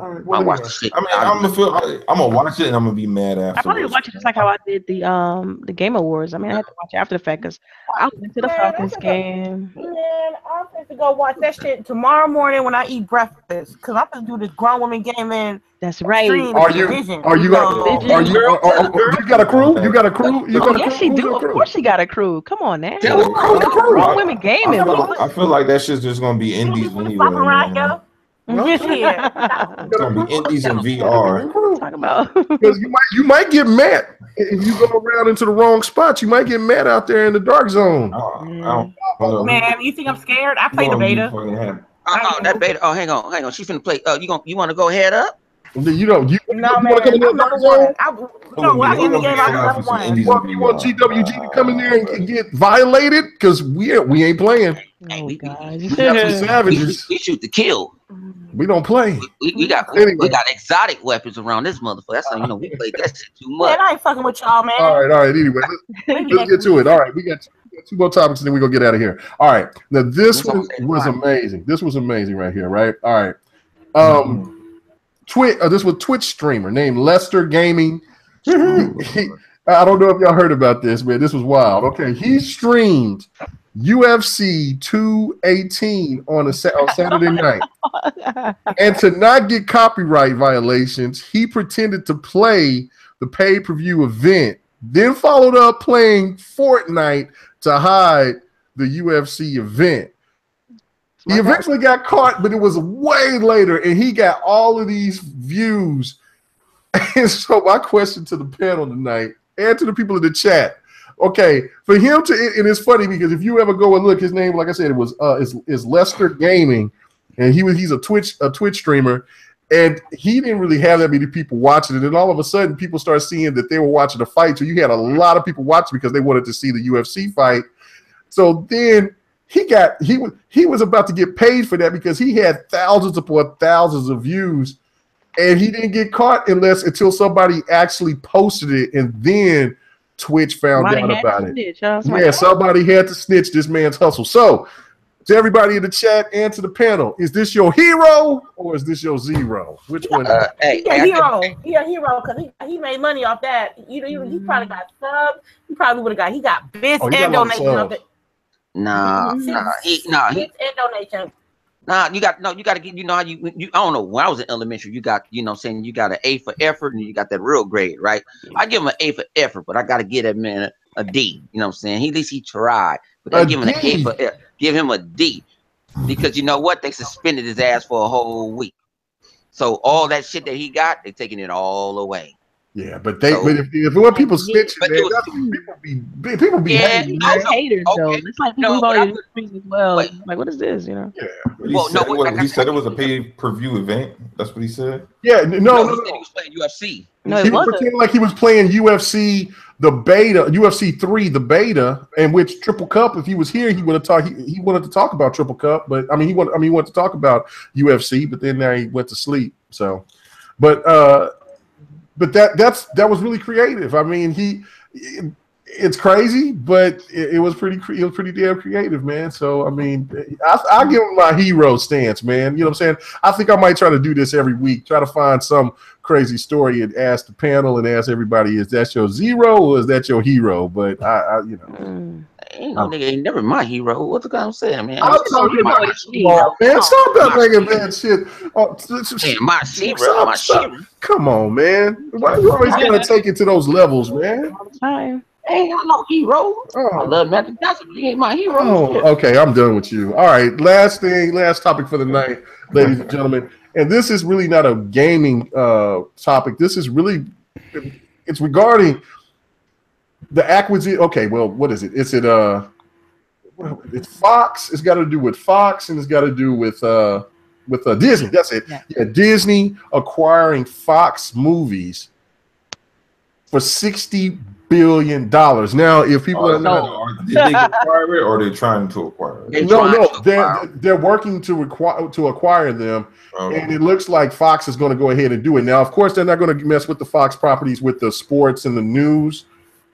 All right. I watch the shit. I mean, I'm gonna watch it and I'm gonna be mad after. I probably watch it just like how I did the Game Awards. I mean, I had to watch it after the fact because I went to the Falcons game. Man, I'm going to go watch that shit tomorrow morning when I eat breakfast because I'm gonna do this grown woman game in. That's right. Are you you got a crew? You got a crew? Yes, she do. Of course she got a crew. Come on on now. Grown women gaming. I feel like that shit's just gonna be indies anyway. Man. It's gonna be indies and VR. Talking about because you might get mad if you go around into the wrong spots. You might get mad out there in the dark zone. Man, you think I'm scared? I played the beta. That beta. Oh, hang on. She's finna play. You want to go head up? No, man. I'm number one. I in the game. I'm number one. You want GWG to come in there and get violated? Because we ain't playing. Hey, we got some savages. We shoot to kill. We don't play. We got exotic weapons around this motherfucker. That's how we played that shit too much. Man, I ain't fucking with y'all, man. All right. Anyway, let's get to it. All right, we got two more topics and then we're gonna get out of here. All right. Now this one was amazing. This was amazing right here, right? All right. This was Twitch streamer named Lester Gaming. I don't know if y'all heard about this, man. This was wild. Okay, he streamed UFC 218 on Saturday night, and to not get copyright violations, he pretended to play the pay-per-view event, then followed up playing Fortnite to hide the UFC event. He eventually got caught, but it was way later, and he got all of these views. And so my question to the panel tonight, and to the people in the chat, okay, for him to, and it's funny because if you ever go and look, his name, like I said, it was is Lester Gaming, and he's a Twitch streamer, and he didn't really have that many people watching it. And all of a sudden, people started seeing that they were watching the fight. So you had a lot of people watching because they wanted to see the UFC fight. So then he was about to get paid for that because he had thousands upon thousands of views, and he didn't get caught until somebody actually posted it, and then Twitch found out about it. Yeah, somebody had to snitch this man's hustle. So to everybody in the chat and to the panel, is this your hero or is this your zero? Which one? He a hero. He a hero because he made money off that. He probably got subs. He probably would have got bits and donations of it. Nah, bits and donations. Nah, you got to get, how you I don't know, when I was in elementary, you got, saying you got an A for effort and you got that real grade, right? I give him an A for effort, but I got to give that man a D, you know what I'm saying? At least he tried, but I give him an A for effort, give him a D, because you know what? They suspended his ass for a whole week. So all that shit that he got, they taking it all away. Yeah, but if when people snitching, man, people be hating, haters though. It's like people who've already streamed as well. Like, what is this? Yeah. He said it was a pay-per-view event. That's what he said. Yeah, no. He said he was playing UFC. No, he was pretending like he was playing UFC the beta, UFC 3 the beta, and which Triple Cup. If he was here, he would have talked. He wanted to talk about Triple Cup, but he wanted to talk about UFC, but then now he went to sleep. So, but that was really creative. I mean, it's crazy, but it was pretty damn creative, man. So I mean, I give him my hero stance, man. You know what I'm saying? I think I might try to do this every week, try to find some crazy story and ask the panel and ask everybody, is that your zero or is that your hero? But I ain't no nigga ain't never my hero. What the guy I'm saying, man? I'm talking about man. Stop that making bad shit. My hero. Come on, man. Why you always gotta take it to those levels, man? All the time. Ain't got no hero. I love Matthew Johnson, but he ain't my hero. Oh, okay, I'm done with you. All right, last topic for the night, ladies and gentlemen. And this is really not a gaming topic. This is really, it's regarding the acquisition. Okay, well, what is it? It's Fox. It's got to do with Fox, and it's got to do with Disney. That's it. Yeah, Disney acquiring Fox movies for $60 billion. Now, if people are not, did they acquire it, or are they trying to acquire it? They're working to acquire them, and it looks like Fox is going to go ahead and do it. Now, of course, they're not going to mess with the Fox properties with the sports and the news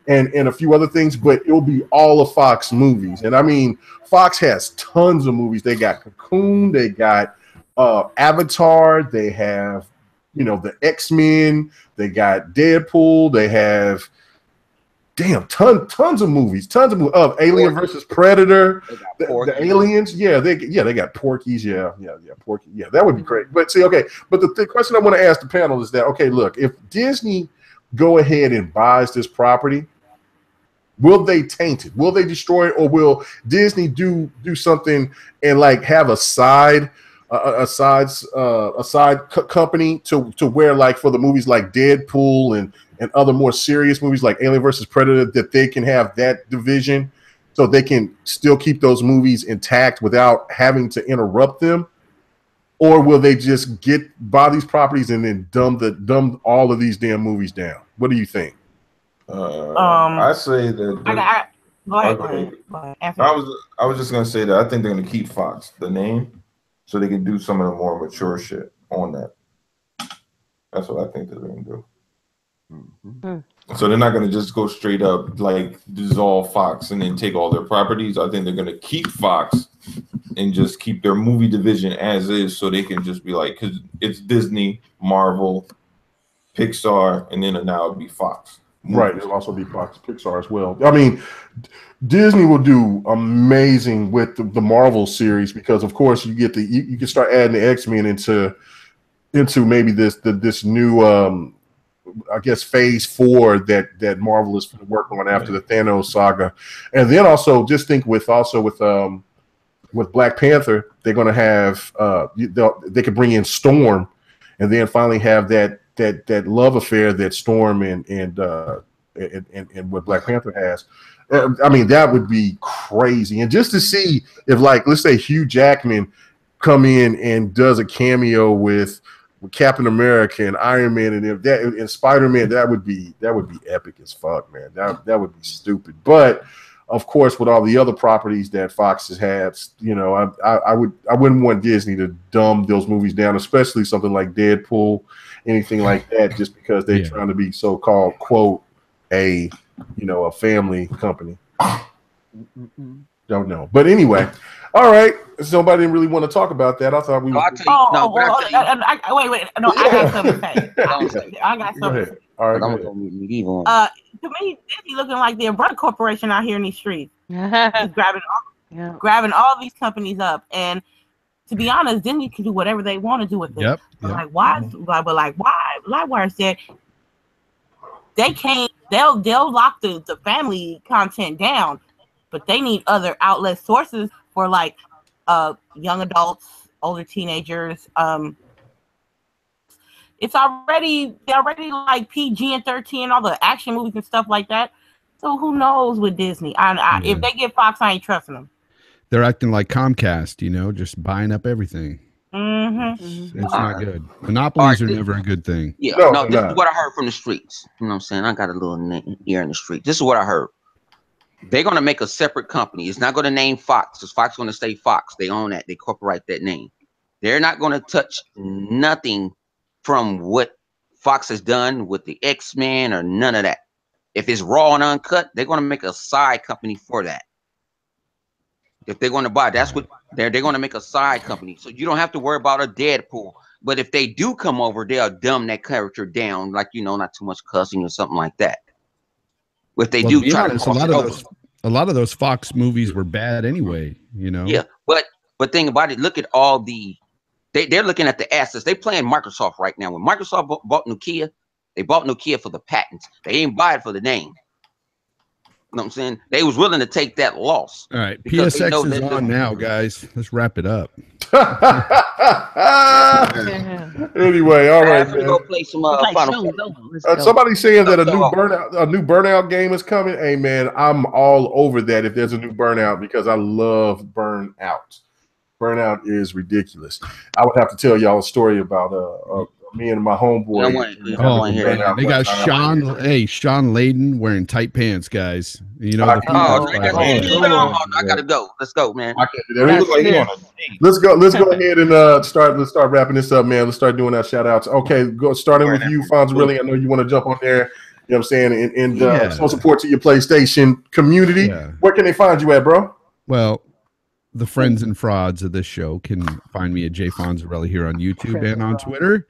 and a few other things, but it'll be all of Fox movies. And I mean, Fox has tons of movies. They got Cocoon, they got Avatar, they have the X-Men, they got Deadpool, they have tons of movies, of Alien versus Predator, the Aliens. They got Porky's. Porky. Yeah, that would be great. But see, okay, but the question I want to ask the panel is that, okay, look, if Disney go ahead and buys this property, Will they taint it? Will they destroy it, or will Disney do something and like have a side company to where, like, for the movies like Deadpool and other more serious movies like Alien versus Predator, that they can have that division so they can still keep those movies intact without having to interrupt them? Or will they just buy these properties and then dumb all of these damn movies down? What do you think? I say that. Go ahead. I was just gonna say that I think they're gonna keep Fox, the name, so they can do some of the more mature shit on that. That's what I think they're gonna do. So they're not gonna just go straight up like dissolve Fox and then take all their properties. I think they're gonna keep Fox and just keep their movie division as is, so they can just be like, because it's Disney, Marvel, Pixar, and then now it'll be Fox. Right, it'll also be Fox, Pixar as well. I mean, Disney will do amazing with the Marvel series because, of course, you get you can start adding the X-Men into maybe this new I guess phase 4 that Marvel is working on after the Thanos saga, and then also just think with Black Panther, they're going to have they could bring in Storm, and then finally have that love affair that Storm and what Black Panther has. I mean, that would be crazy. And just to see if, like, let's say Hugh Jackman come in and does a cameo with Captain America and Iron Man and Spider-Man, that would be epic as fuck, man. That would be stupid. But of course, with all the other properties that Fox has had, I wouldn't want Disney to dumb those movies down, especially something like Deadpool, anything like that, just because they're trying to be so-called, quote, a family company. Don't know. But anyway, all right. Somebody didn't really want to talk about that. I thought we were. Wait. No, I got something to say. I got something to say. All right. To me, Disney looking like the umbrella corporation out here in these streets. Just grabbing all these companies up. And to be honest, Disney can do whatever they want to do with it. Yep. Like, why? But like, why? LiveWire said they can't. They'll lock the family content down, but they need other outlet sources for like young adults, older teenagers. They're already like PG and 13, all the action movies and stuff like that. So who knows with Disney? If they get Fox, I ain't trusting them. They're acting like Comcast, just buying up everything. It's not good. Monopolies are never a good thing. Yeah, no, this is what I heard from the streets. You know what I'm saying? I got a little ear in the street. This is what I heard. They're going to make a separate company. It's not going to name Fox, because Fox is going to stay Fox. They own that. They copyright that name. They're not going to touch nothing from what Fox has done with the X-Men or none of that. If it's raw and uncut, they're going to make a side company for that. If they're going to buy, that's what they're going to make a side company. So you don't have to worry about a Deadpool. But if they do come over, they'll dumb that character down, like, not too much cussing or something like that. If they do try to a lot of those Fox movies were bad anyway, Yeah, but think about it. Look at all they're looking at the assets. They playing Microsoft right now. When Microsoft bought Nokia, they bought Nokia for the patents. They ain't buy it for the name. You know what I'm saying? They was willing to take that loss. All right, PSX is on now, guys. Let's wrap it up. Anyway, all right. Go play some somebody's saying that a new Burnout game is coming. Hey man, I'm all over that. If there's a new Burnout, because I love Burnout. Burnout is ridiculous. I would have to tell y'all a story about me and my homeboy. They got Sean Layden wearing tight pants, guys. I gotta go. Let's go, man. Let's go ahead and start wrapping this up, man. Let's start doing our shout outs. Okay, starting with you, Fonzarelli. I know you want to jump on there. You know what I'm saying? And show support to your PlayStation community. Yeah. Where can they find you at, bro? Well, the friends and frauds of this show can find me at J Fonzarelli here on YouTube and on Twitter.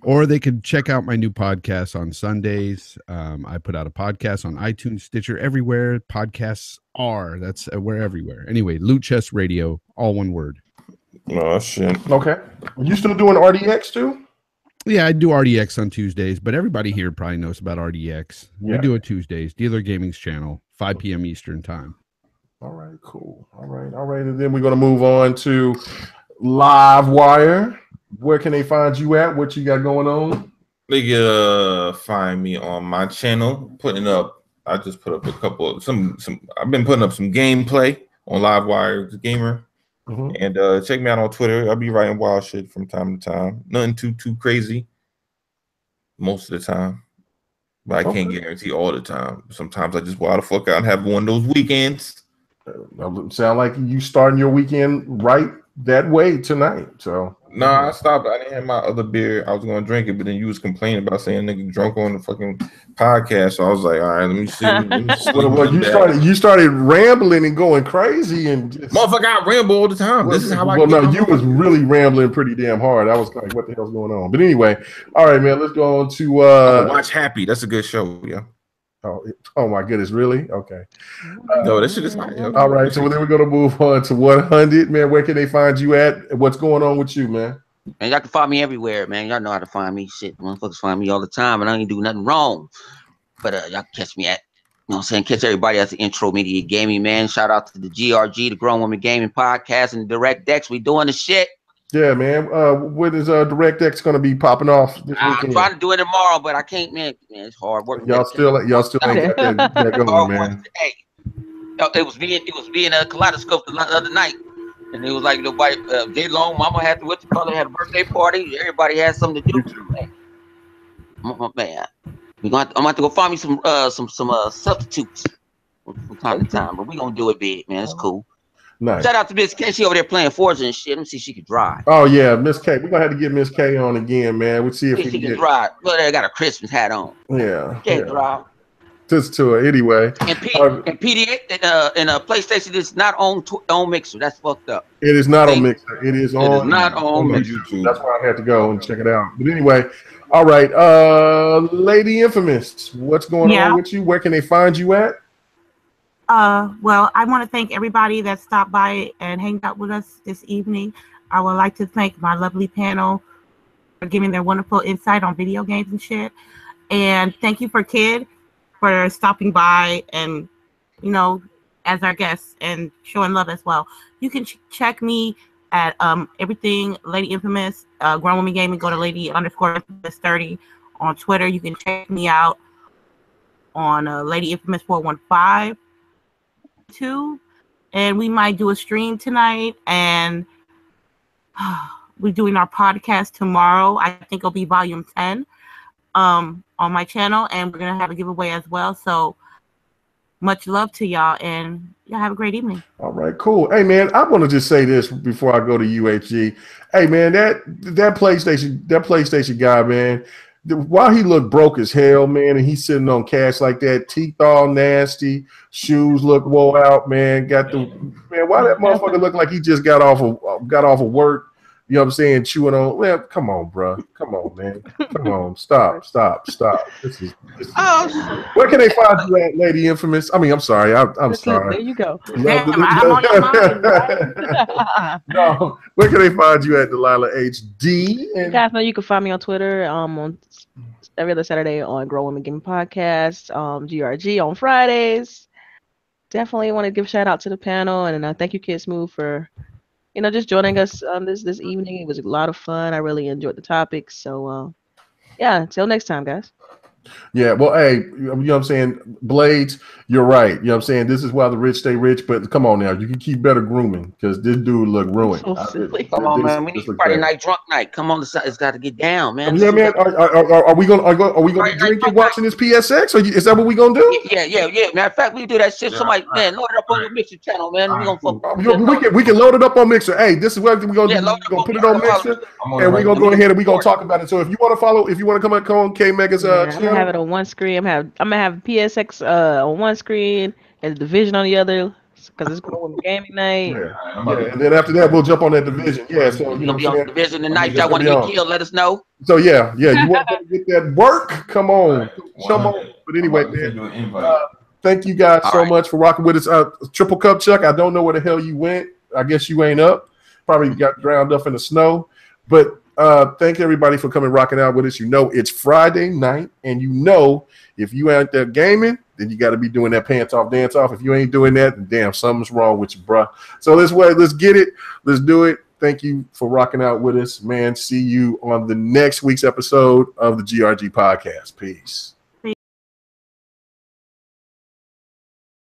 Or they can check out my new podcast on Sundays. I put out a podcast on iTunes, Stitcher, everywhere podcasts are. We're everywhere. Anyway, Loot Chest Radio, all one word. Oh, shit. Okay. Are you still doing RDX too? Yeah, I do RDX on Tuesdays, but everybody here probably knows about RDX. Yeah. We do it Tuesdays. Dealer Gaming's channel. 5 p.m. Eastern time. All right, cool. All right. And then we're going to move on to LiveWire. Where can they find you at? What you got going on? They can find me on my channel. I just put up a couple of I've been putting up some gameplay on LiveWirezGamer. And check me out on Twitter. I'll be writing wild shit from time to time. Nothing too crazy most of the time. But I can't guarantee all the time. Sometimes I just wild the fuck out and have one of those weekends. Sound like you starting your weekend right that way tonight. So I stopped. I didn't have my other beer. I was going to drink it, but then you was complaining about saying nigga drunk on the fucking podcast. So I was like, all right, let me see. Well, you started rambling and going crazy and just, motherfucker, I ramble all the time. This is how I. Well, no, you was really rambling pretty damn hard. I was like, what the hell's going on? But anyway, all right, man. Let's go on to watch Happy. That's a good show. Yeah. Oh my goodness, really? Okay. No, that shit is not. All right, so then we're gonna move on to 100, man. Where can they find you at? What's going on with you, man? And y'all can find me everywhere, man. Y'all know how to find me. Shit, motherfuckers find me all the time, and I ain't do nothing wrong. But y'all can catch me at, you know what I'm saying? Catch everybody at the Intro Media Gaming, man. Shout out to the GRG, the Grown Woman Gaming Podcast, and DirectX. We doing the shit. Yeah, man. When is DirectX gonna be popping off this weekend? I'm trying to do it tomorrow, but I can't, man. It's hard work. Y'all still ain't got that going, man. Hey, it was being a kaleidoscope the other night, and it was like nobody day long. Mama had to had a birthday party. Everybody had something to do. Man, I'm gonna have to go find me some substitutes from time to time, but we gonna do it big, man. It's cool. Nice. Shout out to Miss K. She over there playing Forza and shit. Let me see if she can drive. Oh yeah, Miss K. We're gonna have to get Miss K on again, man. We'll see if she can drive. Well, they got a Christmas hat on. Yeah. Can't drive. Just to her anyway. And PDA and a PlayStation is not on Mixer. That's fucked up. It is not on Mixer. It is not on Mixer. YouTube. That's why I had to go and check it out. But anyway, all right. Lady Infamous, what's going on with you? Where can they find you at? Well, I want to thank everybody that stopped by and hanged out with us this evening. I would like to thank my lovely panel for giving their wonderful insight on video games and shit. And thank you for Kid for stopping by and, you know, as our guest and showing love as well. You can check me at everything Lady Infamous, Grown Woman Gaming. Go to Lady_Infamous30 on Twitter. You can check me out on Lady Infamous 415. And we might do a stream tonight, and we're doing our podcast tomorrow. I think it'll be volume 10 on my channel, and we're gonna have a giveaway as well. So much love to y'all, and y'all have a great evening. All right, cool. Hey man, I want to just say this before I go to UHG. Hey man, that PlayStation guy, man, while he looked broke as hell, man, and he's sitting on cash like that, teeth all nasty, shoes look woe out, man. Why that motherfucker look like he just got off of work? You know what I'm saying? Chewing on. Well, come on, bro. Come on, man. Come on. Stop. This is where can they find you at, Lady Infamous? I mean, I'm sorry. I'm sorry. There you go. I'm on your mind, right? No, where can they find you at, Delilah HD? You guys know you can find me on Twitter on every other Saturday on Grow Women Gaming Podcast, GRG on Fridays. Definitely want to give a shout out to the panel, and thank you, Kid Smooth, for just joining us this evening. It was a lot of fun. I really enjoyed the topics. So yeah, until next time, guys. Yeah, well, hey, you know what I'm saying? Blades, you're right. You know what I'm saying? This is why the rich stay rich, but come on now. You can keep better grooming because this dude look ruined. Come on, man. We need Friday night drunk night. Come on, it's got to get down, man. Yeah, man. Are we gonna be drinking, watching this PSX? Or is that what we gonna do? Yeah. Matter of fact, we do that shit. Somebody, man, load it up on your Mixer channel, man. We gonna fuck. We can load it up on Mixer. Hey, this is what we're gonna do. We're gonna put it on Mixer, and we're gonna go ahead and we're gonna talk about it. So if you want to follow, if you want to come on Kmage's channel, have it on one screen. I'm gonna have PSX on one screen and the Division on the other because it's going with gaming night. Yeah, and then after that we'll jump on that Division. Yeah, so you're gonna be on Division tonight. Y'all want to get killed? Let us know. So yeah, you want to get that work? Come on. But anyway, man, thank you guys so much for rocking with us. Triple Cup Chuck, I don't know where the hell you went. I guess you ain't up. Probably got drowned up in the snow. But thank everybody for coming rocking out with us. It's Friday night, and if you out there gaming, then you got to be doing that pants off, dance off. If you ain't doing that, then damn, something's wrong with you, bruh. So let's get it. Let's do it. Thank you for rocking out with us, man. See you on the next week's episode of the GRG podcast. Peace.